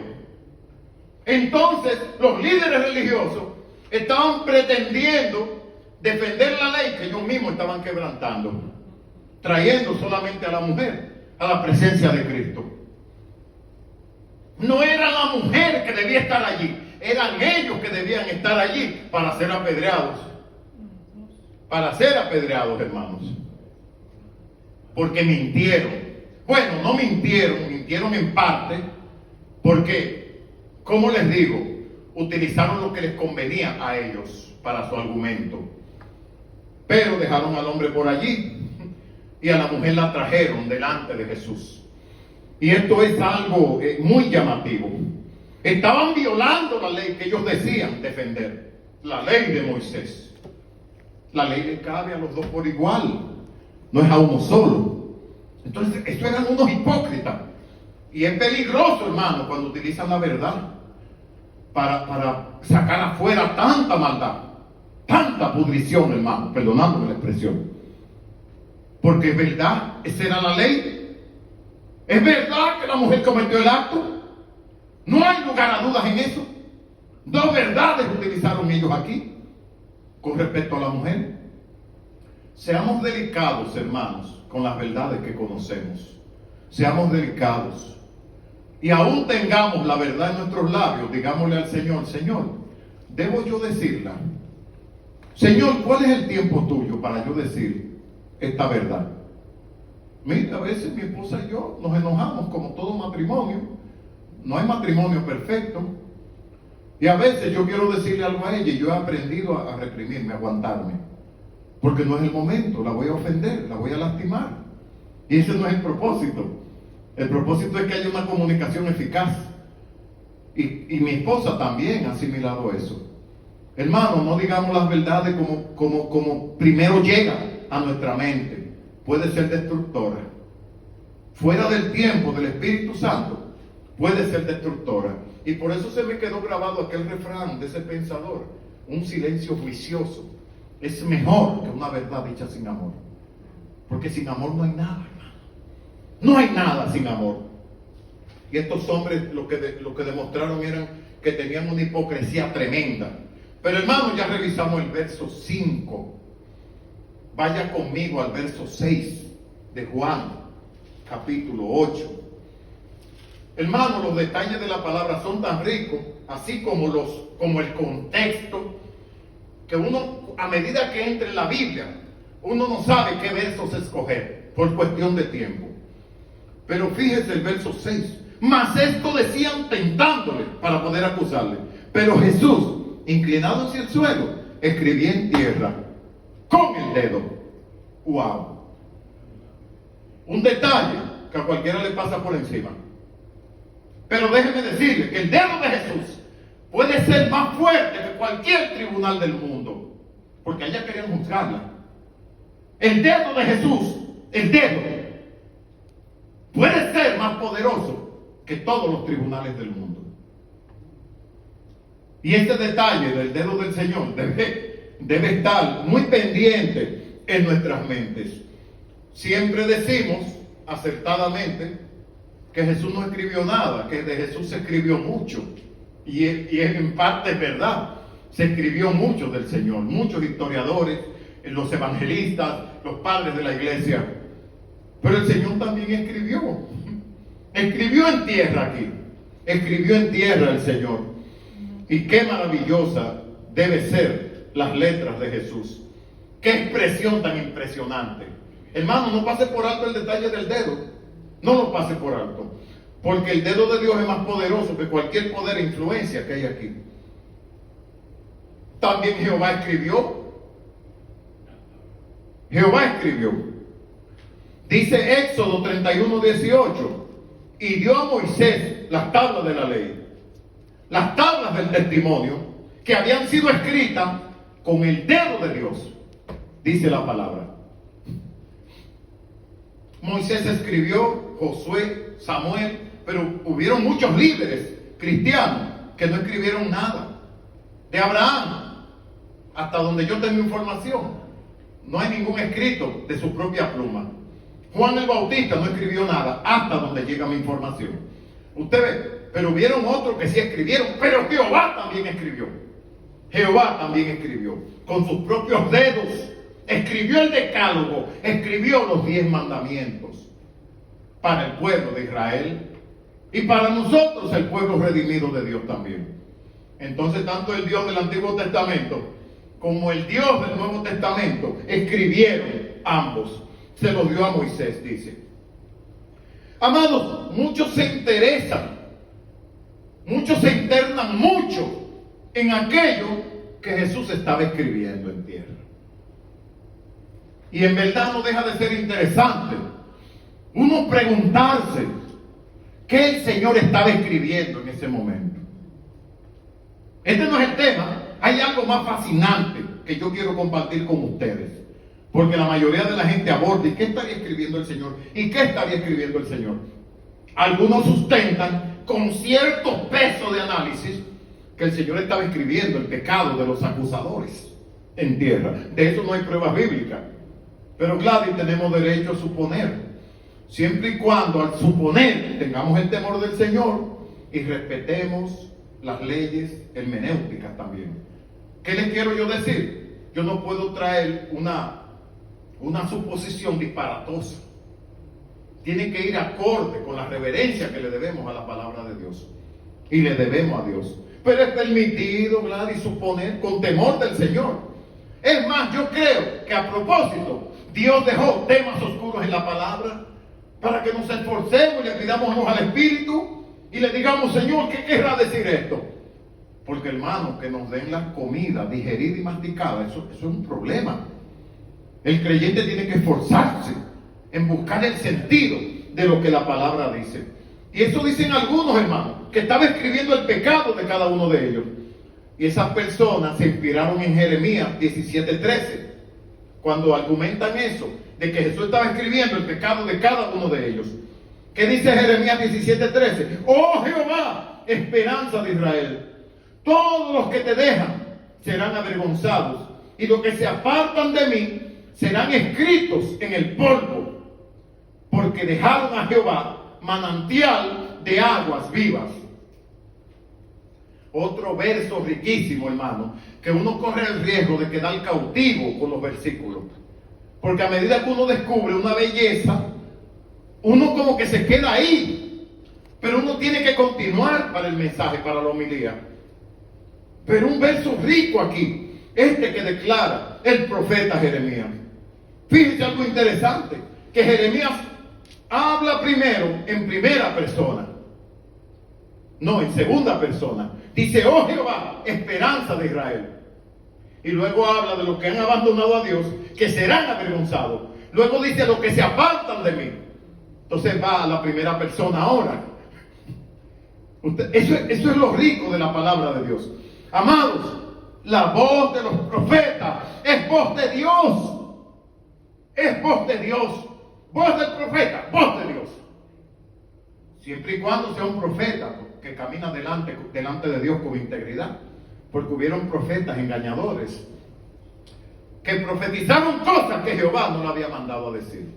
Speaker 4: Entonces, los líderes religiosos estaban pretendiendo defender la ley que ellos mismos estaban quebrantando, trayendo solamente a la mujer a la presencia de Cristo. No era la mujer que debía estar allí, eran ellos que debían estar allí para ser apedreados. Para ser apedreados, hermanos. Porque mintieron. Bueno, no mintieron, mintieron en parte, porque, como les digo, utilizaron lo que les convenía a ellos para su argumento. Pero dejaron al hombre por allí y a la mujer la trajeron delante de Jesús. Y esto es algo muy llamativo. Estaban violando la ley que ellos decían defender, la ley de Moisés. La ley le cabe a los dos por igual, no es a uno solo. Entonces, estos eran unos hipócritas. Y es peligroso, hermano, cuando utilizan la verdad para sacar afuera tanta maldad, tanta pudrición, hermano, perdonándome la expresión. Porque es verdad, esa era la ley. Es verdad que la mujer cometió el acto. No hay lugar a dudas en eso. Dos verdades utilizaron ellos aquí con respecto a la mujer. Seamos delicados, hermanos, con las verdades que conocemos. Seamos delicados. Y aún tengamos la verdad en nuestros labios, digámosle al Señor, Señor, ¿debo yo decirla? Señor, ¿cuál es el tiempo tuyo para yo decir esta verdad. Mira, a veces mi esposa y yo nos enojamos como todo matrimonio. No hay matrimonio perfecto. Y a veces yo quiero decirle algo a ella y yo he aprendido a reprimirme, a aguantarme. Porque no es el momento, la voy a ofender, la voy a lastimar. Y ese no es el propósito. El propósito es que haya una comunicación eficaz. Y mi esposa también ha asimilado eso. Hermano, no digamos las verdades como primero llega a nuestra mente. Puede ser destructora. Fuera del tiempo del Espíritu Santo, puede ser destructora. Y por eso se me quedó grabado aquel refrán de ese pensador: un silencio juicioso es mejor que una verdad dicha sin amor. Porque sin amor no hay nada, hermano. No hay nada sin amor. Y estos hombres lo que demostraron eran que tenían una hipocresía tremenda. Pero hermano, ya revisamos el verso 5. Vaya conmigo al verso 6 de Juan, capítulo 8. Hermano, los detalles de la palabra son tan ricos, así como el contexto, que uno, a medida que entre en la Biblia, uno no sabe qué versos escoger, por cuestión de tiempo. Pero fíjese el verso 6. Mas esto decían tentándole para poder acusarle. Pero Jesús, inclinado hacia el suelo, escribía en tierra con el dedo. ¡Wow! Un detalle que a cualquiera le pasa por encima. Pero déjeme decirle que el dedo de Jesús puede ser más fuerte que cualquier tribunal del mundo, porque allá querían juzgarla. El dedo de Jesús, el dedo, puede ser más poderoso que todos los tribunales del mundo. Y este detalle del dedo del Señor debe estar muy pendiente en nuestras mentes. Siempre decimos acertadamente que Jesús no escribió nada, que de Jesús se escribió mucho. Y en parte es verdad. Se escribió mucho del Señor. Muchos historiadores, los evangelistas, los padres de la iglesia. Pero el Señor también escribió. Escribió en tierra aquí. Escribió en tierra el Señor. Y qué maravillosa debe ser las letras de Jesús. Qué expresión tan impresionante. Hermano, no pase por alto el detalle del dedo. No lo pase por alto. Porque el dedo de Dios es más poderoso que cualquier poder e influencia que hay aquí. También Jehová escribió. Jehová escribió. Dice Éxodo 31:18. Y dio a Moisés las tablas de la ley, las tablas del testimonio, que habían sido escritas con el dedo de Dios, dice la palabra. Moisés escribió, Josué, Samuel, pero hubieron muchos líderes cristianos que no escribieron nada. De Abraham, hasta donde yo tengo información, no hay ningún escrito de su propia pluma. Juan el Bautista no escribió nada, hasta donde llega mi información. Usted ve, pero hubieron otros que sí escribieron, pero Jehová también escribió. Jehová también escribió, con sus propios dedos. Escribió el decálogo, escribió los 10 mandamientos para el pueblo de Israel y para nosotros, el pueblo redimido de Dios también. Entonces, tanto el Dios del Antiguo Testamento como el Dios del Nuevo Testamento escribieron ambos. Se lo dio a Moisés, dice. Amados, muchos se interesan, muchos se internan mucho en aquello que Jesús estaba escribiendo en tierra. Y en verdad no deja de ser interesante uno preguntarse qué el Señor estaba escribiendo en ese momento. Este no es el tema. Hay algo más fascinante que yo quiero compartir con ustedes. Porque la mayoría de la gente aborda, ¿y qué estaría escribiendo el Señor? ¿Y qué estaría escribiendo el Señor? Algunos sustentan con cierto peso de análisis que el Señor estaba escribiendo el pecado de los acusadores en tierra. De eso no hay pruebas bíblicas. Pero claro, y tenemos derecho a suponer. Siempre y cuando al suponer tengamos el temor del Señor y respetemos las leyes hermenéuticas también. ¿Qué les quiero yo decir? Yo no puedo traer una suposición disparatosa. Tiene que ir acorde con la reverencia que le debemos a la palabra de Dios. Y le debemos a Dios. Pero es permitido, Gladys, suponer con temor del Señor. Es más, yo creo que a propósito, Dios dejó temas oscuros en la palabra para que nos esforcemos y le pidamos al Espíritu y le digamos, Señor, ¿qué querrá decir esto? Porque, hermano, que nos den la comida digerida y masticada, eso es un problema. El creyente tiene que esforzarse en buscar el sentido de lo que la palabra dice. Y eso dicen algunos, hermanos, que estaba escribiendo el pecado de cada uno de ellos. Y esas personas se inspiraron en Jeremías 17:13, cuando argumentan eso, de que Jesús estaba escribiendo el pecado de cada uno de ellos. ¿Qué dice Jeremías 17:13? Oh Jehová, esperanza de Israel, todos los que te dejan serán avergonzados, y los que se apartan de mí serán escritos en el polvo, porque dejaron a Jehová manantial de aguas vivas. Otro verso riquísimo, hermano, que uno corre el riesgo de quedar cautivo con los versículos. Porque a medida que uno descubre una belleza, uno como que se queda ahí. Pero uno tiene que continuar para el mensaje, para la homilía. Pero un verso rico aquí, este que declara el profeta Jeremías. Fíjense algo interesante, que Jeremías habla primero en primera persona. No, en segunda persona. Dice, oh Jehová, esperanza de Israel. Y luego habla de los que han abandonado a Dios, que serán avergonzados. Luego dice, los que se apartan de mí. Entonces va a la primera persona ahora. Eso es lo rico de la palabra de Dios. Amados, la voz de los profetas es voz de Dios. Es voz de Dios. Voz del profeta, voz de Dios. Siempre y cuando sea un profeta que camina delante de Dios con integridad. Porque hubieron profetas engañadores que profetizaron cosas que Jehová no le había mandado a decir.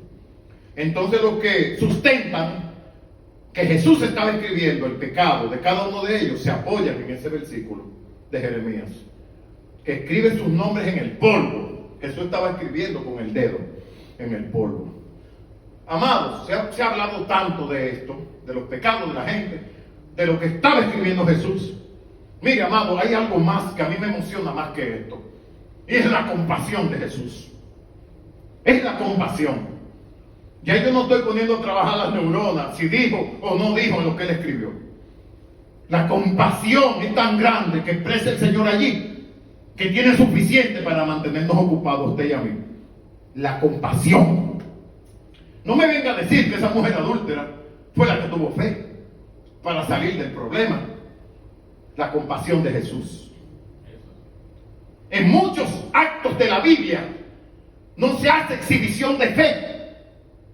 Speaker 4: Entonces los que sustentan que Jesús estaba escribiendo el pecado de cada uno de ellos se apoyan en ese versículo de Jeremías, que escribe sus nombres en el polvo. Jesús estaba escribiendo con el dedo en el polvo. Amados, se ha hablado tanto de esto, de los pecados de la gente, de lo que estaba escribiendo Jesús. Mire, amado, hay algo más que a mí me emociona más que esto. Y es la compasión de Jesús. Es la compasión. Ya yo no estoy poniendo a trabajar las neuronas, si dijo o no dijo en lo que él escribió. La compasión es tan grande que expresa el Señor allí, que tiene suficiente para mantenernos ocupados, usted y a mí. La compasión. No me venga a decir que esa mujer adúltera fue la que tuvo fe para salir del problema. La compasión de Jesús. En muchos actos de la Biblia no se hace exhibición de fe,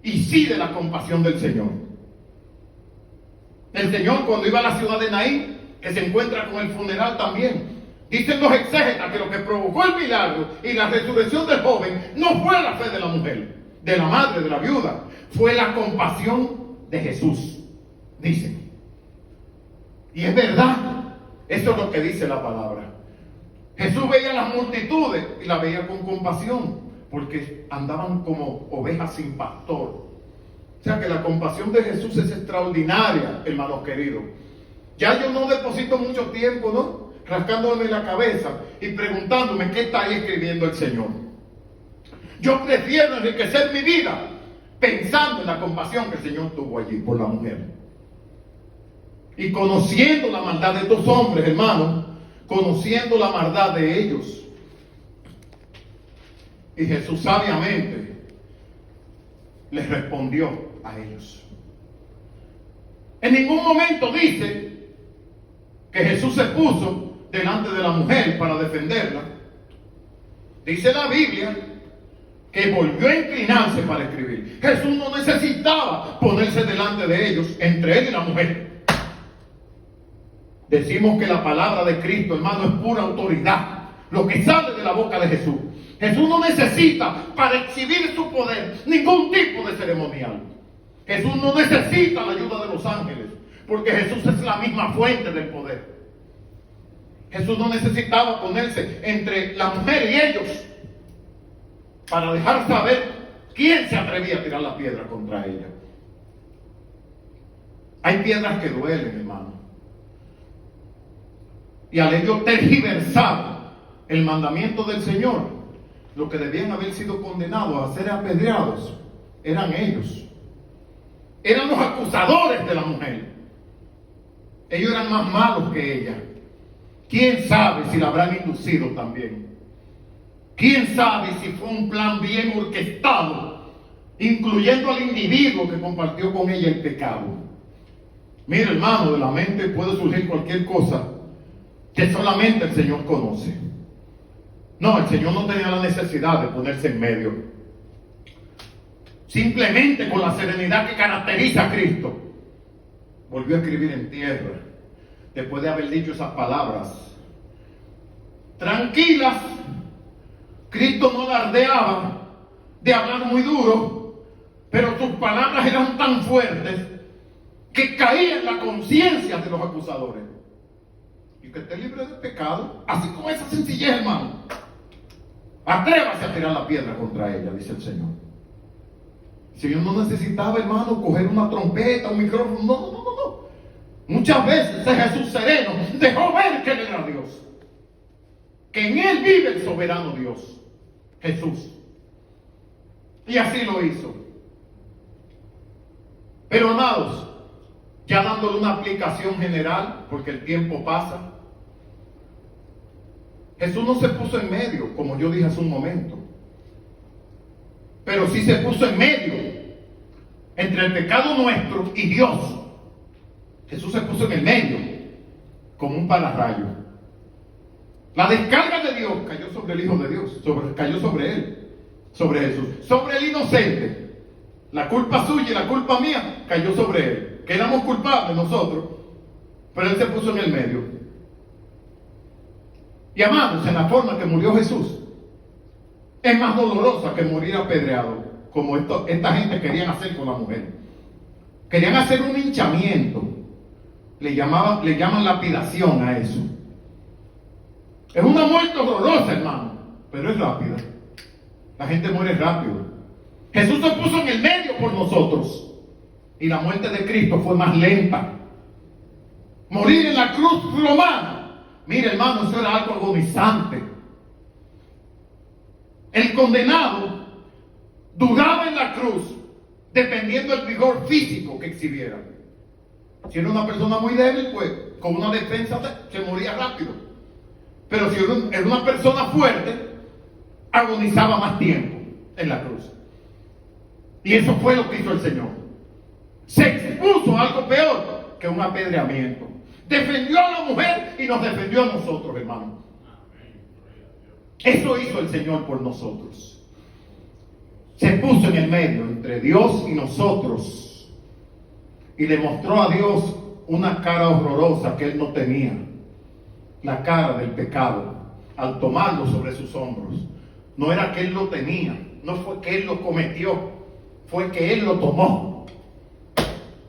Speaker 4: y sí de la compasión del Señor. El Señor, cuando iba a la ciudad de Naín, que se encuentra con el funeral también, dicen los exégetas que lo que provocó el milagro y la resurrección del joven no fue la fe de la mujer, de la madre, de la viuda, fue la compasión de Jesús, dicen. Y es verdad, eso es lo que dice la palabra. Jesús veía las multitudes y las veía con compasión, porque andaban como ovejas sin pastor. O sea que la compasión de Jesús es extraordinaria, hermanos queridos. Ya yo no deposito mucho tiempo, ¿no?, rascándome la cabeza y preguntándome qué está ahí escribiendo el Señor. Yo prefiero enriquecer mi vida pensando en la compasión que el Señor tuvo allí por la mujer. Y conociendo la maldad de estos hombres, hermanos, conociendo la maldad de ellos. Y Jesús sabiamente les respondió a ellos. En ningún momento dice que Jesús se puso delante de la mujer para defenderla. Dice la Biblia que volvió a inclinarse para escribir. Jesús no necesitaba ponerse delante de ellos, entre él y la mujer. Decimos que la palabra de Cristo, hermano, es pura autoridad. Lo que sale de la boca de Jesús. Jesús no necesita para exhibir su poder ningún tipo de ceremonial. Jesús no necesita la ayuda de los ángeles, porque Jesús es la misma fuente del poder. Jesús no necesitaba ponerse entre la mujer y ellos para dejar saber quién se atrevía a tirar la piedra contra ella. Hay piedras que duelen, hermano. Y al ello tergiversar el mandamiento del Señor, los que debían haber sido condenados a ser apedreados, eran ellos. Eran los acusadores de la mujer. Ellos eran más malos que ella. ¿Quién sabe si la habrán inducido también? ¿Quién sabe si fue un plan bien orquestado, incluyendo al individuo que compartió con ella el pecado? Mira, hermano, de la mente puede surgir cualquier cosa que solamente el Señor conoce. No, el Señor no tenía la necesidad de ponerse en medio. Simplemente con la serenidad que caracteriza a Cristo, volvió a escribir en tierra, después de haber dicho esas palabras tranquilas. Cristo no alardeaba de hablar muy duro, pero sus palabras eran tan fuertes que caía en la conciencia de los acusadores. Y que esté libre de pecado, así con esa sencillez, hermano. Atrévase a tirar la piedra contra ella, dice el Señor. El Señor no necesitaba, hermano, coger una trompeta, un micrófono. No. Muchas veces ese Jesús sereno dejó ver que Él era Dios, que en Él vive el soberano Dios, Jesús. Y así lo hizo. Pero, amados, ya dándole una aplicación general, porque el tiempo pasa, Jesús no se puso en medio, como yo dije hace un momento, pero sí se puso en medio entre el pecado nuestro y Dios. Jesús se puso en el medio como un pararrayo. La descarga de Dios cayó sobre el Hijo de Dios, cayó sobre Él, sobre Jesús, sobre el inocente. La culpa suya y la culpa mía cayó sobre Él, que éramos culpables nosotros, pero Él se puso en el medio. Y amados, en la forma que murió Jesús, es más dolorosa que morir apedreado, como esta gente querían hacer con la mujer. Querían hacer un hinchamiento, le llaman lapidación a eso. Es una muerte horrorosa, hermano, pero es rápida. La gente muere rápido. Jesús se puso en el medio por nosotros, y la muerte de Cristo fue más lenta. Morir en la cruz romana, mire, hermano, eso era algo agonizante. El condenado duraba en la cruz dependiendo del vigor físico que exhibiera. Si era una persona muy débil, pues con una defensa se moría rápido. Pero si era una persona fuerte, agonizaba más tiempo en la cruz. Y eso fue lo que hizo el Señor. Se expuso a algo peor que un apedreamiento. Defendió a la mujer y nos defendió a nosotros, hermano. Eso hizo el Señor por nosotros. Se puso en el medio entre Dios y nosotros y le mostró a Dios una cara horrorosa que Él no tenía, la cara del pecado, al tomarlo sobre sus hombros. No era que Él lo tenía, no fue que Él lo cometió, fue que Él lo tomó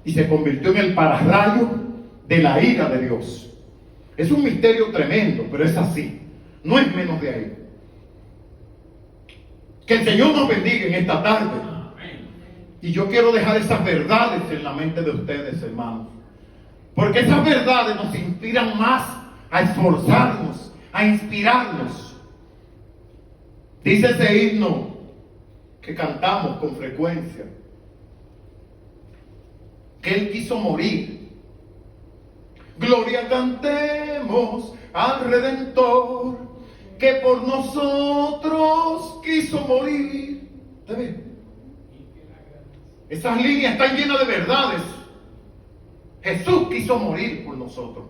Speaker 4: y se convirtió en el pararrayo de la ira de Dios. Es un misterio tremendo, pero es así, no es menos de ahí. Que el Señor nos bendiga en esta tarde. Y yo quiero dejar esas verdades en la mente de ustedes, hermanos, porque esas verdades nos inspiran más a esforzarnos, a inspirarnos. Dice ese himno que cantamos con frecuencia, que Él quiso morir. Gloria cantemos al Redentor, que por nosotros quiso morir. ¿Usted ve? Esas líneas están llenas de verdades. Jesús quiso morir por nosotros.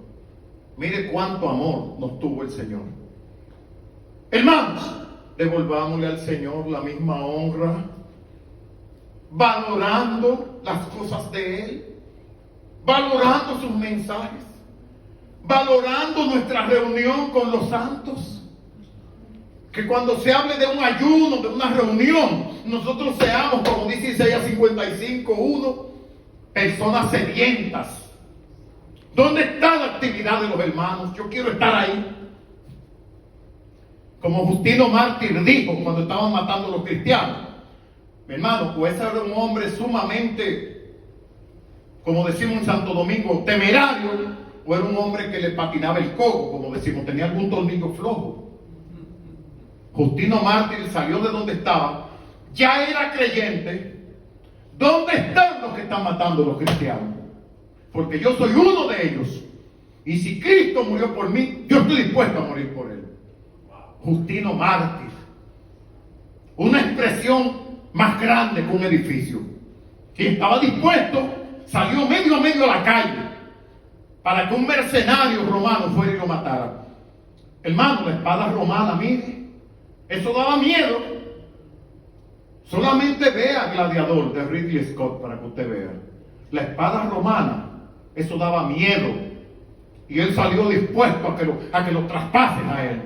Speaker 4: Mire cuánto amor nos tuvo el Señor. Hermanos, devolvámosle al Señor la misma honra, valorando las cosas de Él, valorando sus mensajes, valorando nuestra reunión con los santos. Que cuando se hable de un ayuno, de una reunión, nosotros seamos, como dice Isaías 55:1, personas sedientas. ¿Dónde está la actividad de los hermanos? Yo quiero estar ahí. Como Justino Mártir dijo cuando estaban matando a los cristianos. Mi hermano, pues ese era un hombre sumamente, como decimos en Santo Domingo, temerario, o era un hombre que le patinaba el coco, como decimos, tenía algún tornillo flojo. Justino Mártir salió de donde estaba, ya era creyente. ¿Dónde están los que están matando a los cristianos? Porque yo soy uno de ellos. Y si Cristo murió por mí, yo estoy dispuesto a morir por él. Justino Mártir. Una expresión más grande que un edificio. Y estaba dispuesto, salió medio a medio a la calle para que un mercenario romano fuera y lo matara. Hermano, la espada romana, mire, eso daba miedo. Solamente vea Gladiador de Ridley Scott para que usted vea. La espada romana, eso daba miedo. Y él salió dispuesto a que lo traspasen a él.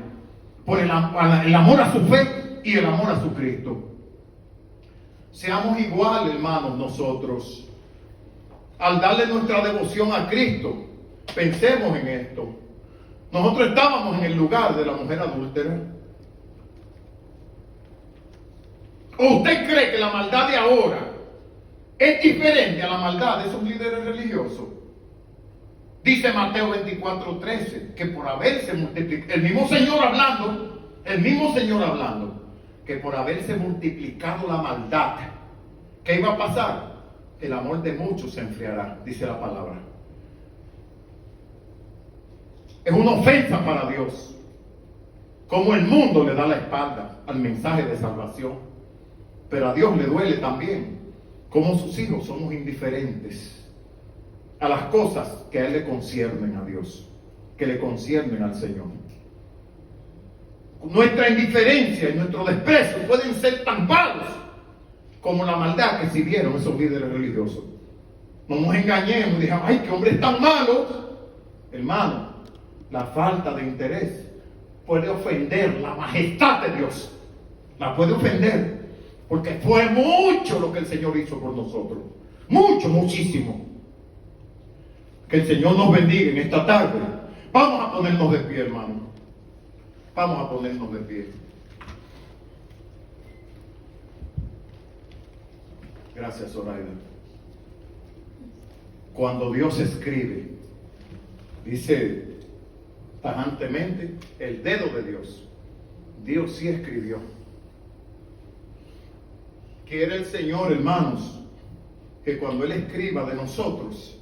Speaker 4: Por el amor a su fe y el amor a su Cristo. Seamos igual, hermanos, nosotros. Al darle nuestra devoción a Cristo, pensemos en esto. Nosotros estábamos en el lugar de la mujer adúltera. ¿O usted cree que la maldad de ahora es diferente a la maldad de esos líderes religiosos? Dice Mateo 24:13 que por haberse multiplicado, el mismo Señor hablando, que por haberse multiplicado la maldad, ¿qué iba a pasar? El amor de muchos se enfriará, dice la palabra. Es una ofensa para Dios, como el mundo le da la espalda al mensaje de salvación, pero a Dios le duele también, como sus hijos somos indiferentes a las cosas que a Él le conciernen a Dios, que le conciernen al Señor. Nuestra indiferencia y nuestro desprecio pueden ser tan malos como la maldad que exhibieron esos líderes religiosos. No nos engañemos y digamos, ay, qué hombres tan malos. Hermano, la falta de interés puede ofender la majestad de Dios. La puede ofender, porque fue mucho lo que el Señor hizo por nosotros. Mucho, muchísimo. Que el Señor nos bendiga en esta tarde. Vamos a ponernos de pie, hermano. Vamos a ponernos de pie. Gracias, Zoraida. Cuando Dios escribe, dice tajantemente, el dedo de Dios. Dios sí escribió. Quiere el Señor, hermanos, que cuando Él escriba de nosotros,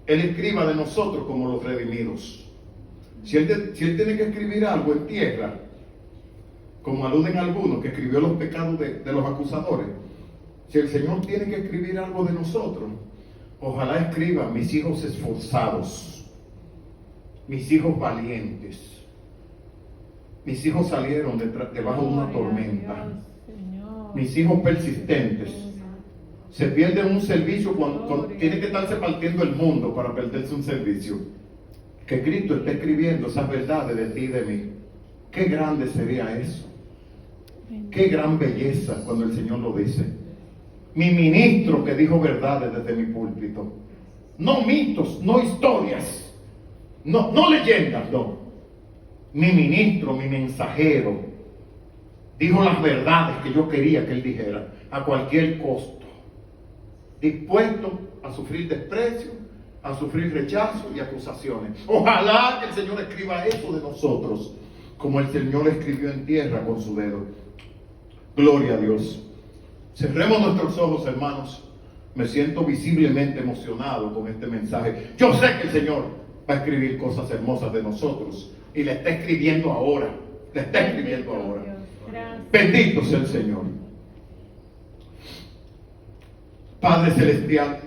Speaker 4: Él escriba de nosotros como los redimidos. Si él tiene que escribir algo en tierra, como aluden algunos, que escribió los pecados de los acusadores, si el Señor tiene que escribir algo de nosotros, ojalá escriba mis hijos esforzados, mis hijos valientes. Mis hijos salieron debajo de una tormenta. Mis hijos persistentes. Se pierde un servicio cuando tiene que estarse partiendo el mundo para perderse un servicio. Que Cristo esté escribiendo esas verdades de ti y de mí. Qué grande sería eso. Qué gran belleza cuando el Señor lo dice. Mi ministro que dijo verdades desde mi púlpito. No mitos, no historias, no leyendas, no. Mi ministro, mi mensajero, dijo las verdades que yo quería que él dijera, a cualquier costo. Dispuesto a sufrir desprecio, a sufrir rechazo y acusaciones. Ojalá que el Señor escriba eso de nosotros, como el Señor escribió en tierra con su dedo. Gloria a Dios. Cerremos nuestros ojos, hermanos. Me siento visiblemente emocionado con este mensaje. Yo sé que el Señor va a escribir cosas hermosas de nosotros, y le está escribiendo ahora. Le está escribiendo ahora. Bendito sea el Señor. Padre Celestial,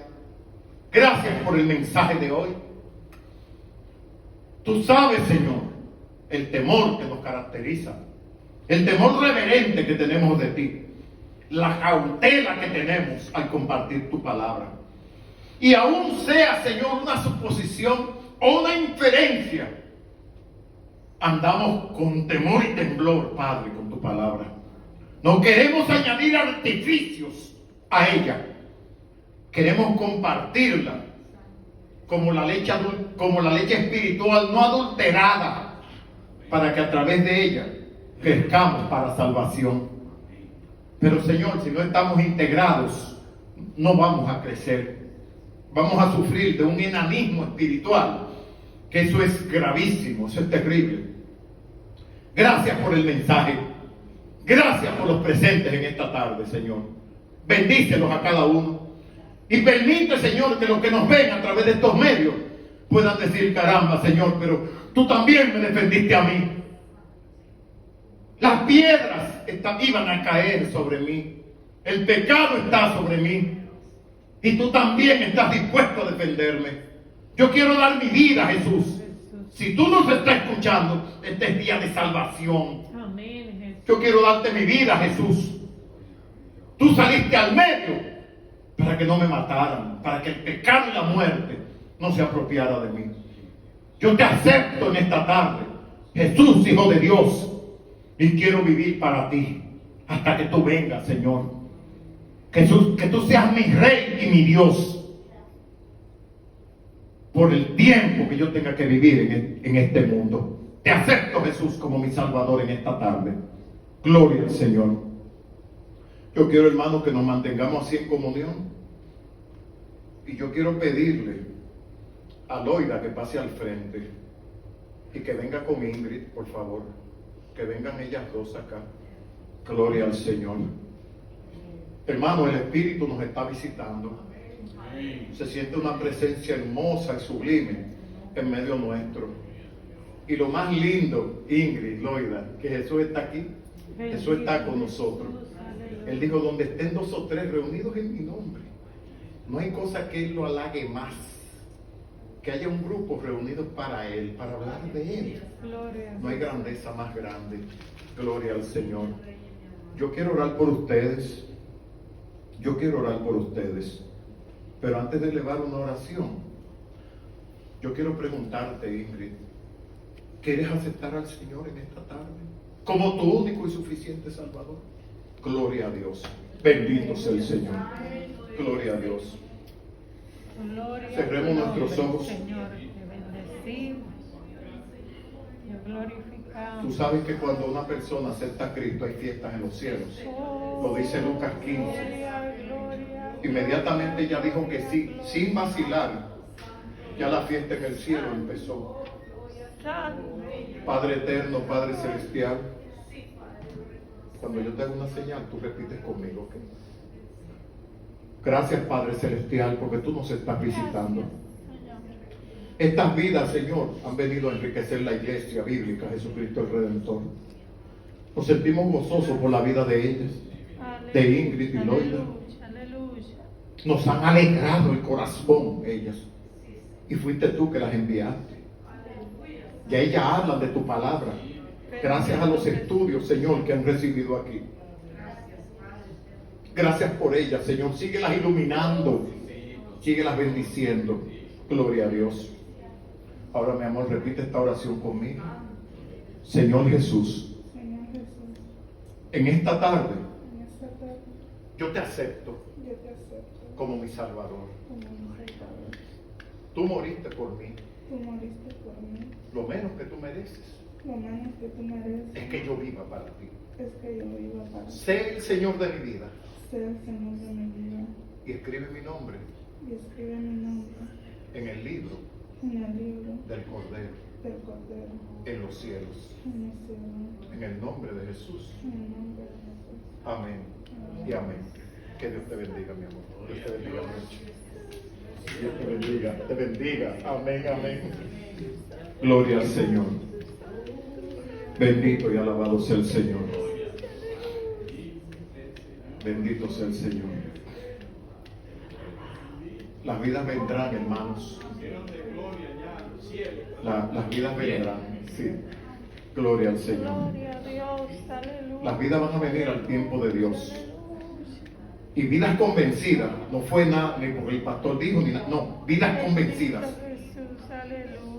Speaker 4: gracias por el mensaje de hoy. Tú sabes, Señor, el temor que nos caracteriza, el temor reverente que tenemos de ti, la cautela que tenemos al compartir tu palabra. Y aún sea, Señor, una suposición o una inferencia, andamos con temor y temblor, Padre, con tu palabra. No queremos añadir artificios a ella. Queremos compartirla como la leche espiritual no adulterada, para que a través de ella crezcamos para salvación. Pero, Señor, si no estamos integrados, no vamos a crecer. Vamos a sufrir de un enanismo espiritual, que eso es gravísimo, eso es terrible. Gracias por el mensaje. Gracias por los presentes en esta tarde, Señor. Bendícelos a cada uno. Y permite, Señor, que los que nos ven a través de estos medios puedan decir: caramba, Señor, pero tú también me defendiste a mí. Las piedras iban a caer sobre mí. El pecado está sobre mí. Y tú también estás dispuesto a defenderme. Yo quiero dar mi vida a Jesús. Si tú nos estás escuchando, este es día de salvación.
Speaker 2: Amén, Jesús.
Speaker 4: Yo quiero darte mi vida, Jesús. Tú saliste al medio para que no me mataran, para que el pecado y la muerte no se apropiara de mí. Yo te acepto en esta tarde, Jesús, Hijo de Dios, y quiero vivir para ti hasta que tú vengas, Señor. Jesús, que tú seas mi Rey y mi Dios por el tiempo que yo tenga que vivir en este mundo. Te acepto, Jesús, como mi Salvador en esta tarde. Gloria al Señor. Yo quiero, hermanos, que nos mantengamos así en comunión. Y yo quiero pedirle a Loida que pase al frente y que venga con Ingrid, por favor. Que vengan ellas dos acá. Gloria al Señor. Hermano, el Espíritu nos está visitando. Se siente una presencia hermosa y sublime en medio nuestro. Y lo más lindo, Ingrid, Loida, que Jesús está aquí. Jesús está con nosotros. Él dijo: donde estén 2 o 3 reunidos en mi nombre, no hay cosa que Él lo halague más. Que haya un grupo reunido para Él, para hablar de Él. No hay grandeza más grande. Gloria al Señor. Yo quiero orar por ustedes. Yo quiero orar por ustedes. Pero antes de elevar una oración, yo quiero preguntarte, Ingrid, ¿quieres aceptar al Señor en esta tarde como tu único y suficiente Salvador? Gloria a Dios. Bendito sea el Señor. Gloria a Dios. Cerremos nuestros ojos.
Speaker 2: Señor, te bendecimos, te glorificamos.
Speaker 4: Tú sabes que cuando una persona acepta a Cristo hay fiestas en los cielos. Lo dice Lucas 15. Inmediatamente ella dijo que sí, sin vacilar. Ya la fiesta en el cielo empezó. Padre eterno, Padre celestial, cuando yo te hago una señal, tú repites conmigo, ¿ok? Gracias, Padre celestial, porque tú nos estás visitando. Estas vidas, Señor, han venido a enriquecer la iglesia bíblica, Jesucristo el Redentor. Nos sentimos gozosos por la vida de ellas, de Ingrid y Loida. Nos han alegrado el corazón ellas. Y fuiste tú que las enviaste. Ya ellas hablan de tu palabra. Gracias a los estudios, Señor, que han recibido aquí. Gracias por ellas, Señor. Síguelas iluminando. Síguelas bendiciendo. Gloria a Dios. Ahora, mi amor, repite esta oración conmigo. Señor Jesús, en esta tarde, yo te acepto como mi Salvador. Tú moriste por mí. Lo menos que tú mereces es que yo viva para ti. Sé el Señor de mi vida. Y escribe mi nombre en el libro del Cordero en los cielos. En el nombre de Jesús. Amén y amén. Que Dios te bendiga, mi amor. Dios te bendiga mucho. Dios te bendiga, te bendiga. Amén, amén. Gloria al Señor. Bendito y alabado sea el Señor. Bendito sea el Señor. Las vidas vendrán, hermanos. Las vidas vendrán. Sí. Gloria al Señor. Las vidas van a venir al tiempo de Dios. Y vidas convencidas, no fue nada, ni porque el pastor dijo, ni nada, no, vidas convencidas.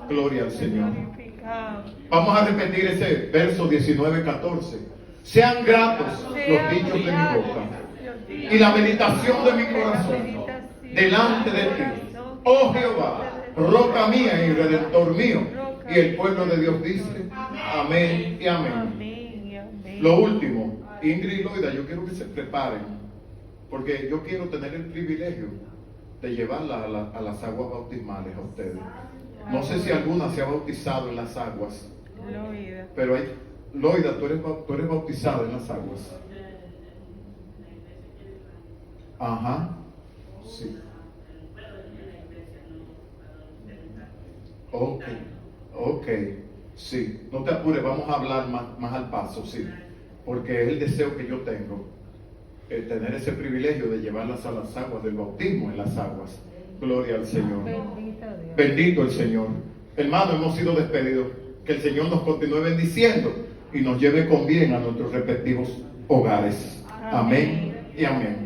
Speaker 4: Gloria al Señor. Vamos a repetir ese verso 19-14. Sean gratos los dichos de mi boca y la meditación de mi corazón delante de ti, oh Jehová, roca mía y redentor mío. Y el pueblo de Dios dice, amén y amén. Lo último, Ingrid y Loida, yo quiero que se preparen. Porque yo quiero tener el privilegio de llevarla a las aguas bautismales a ustedes. No sé si alguna se ha bautizado en las aguas, pero
Speaker 5: Loida, tú eres bautizada en las aguas. Ajá, sí. Ok, ok, sí. No te apures, vamos a hablar más al paso, sí. Porque es el deseo que yo tengo, tener ese privilegio de llevarlas a las aguas, del bautismo en las aguas. Gloria al Señor. Bendito el Señor. Hermano, hemos sido despedidos. Que el Señor nos continúe bendiciendo y nos lleve con bien a nuestros respectivos hogares. Amén y amén.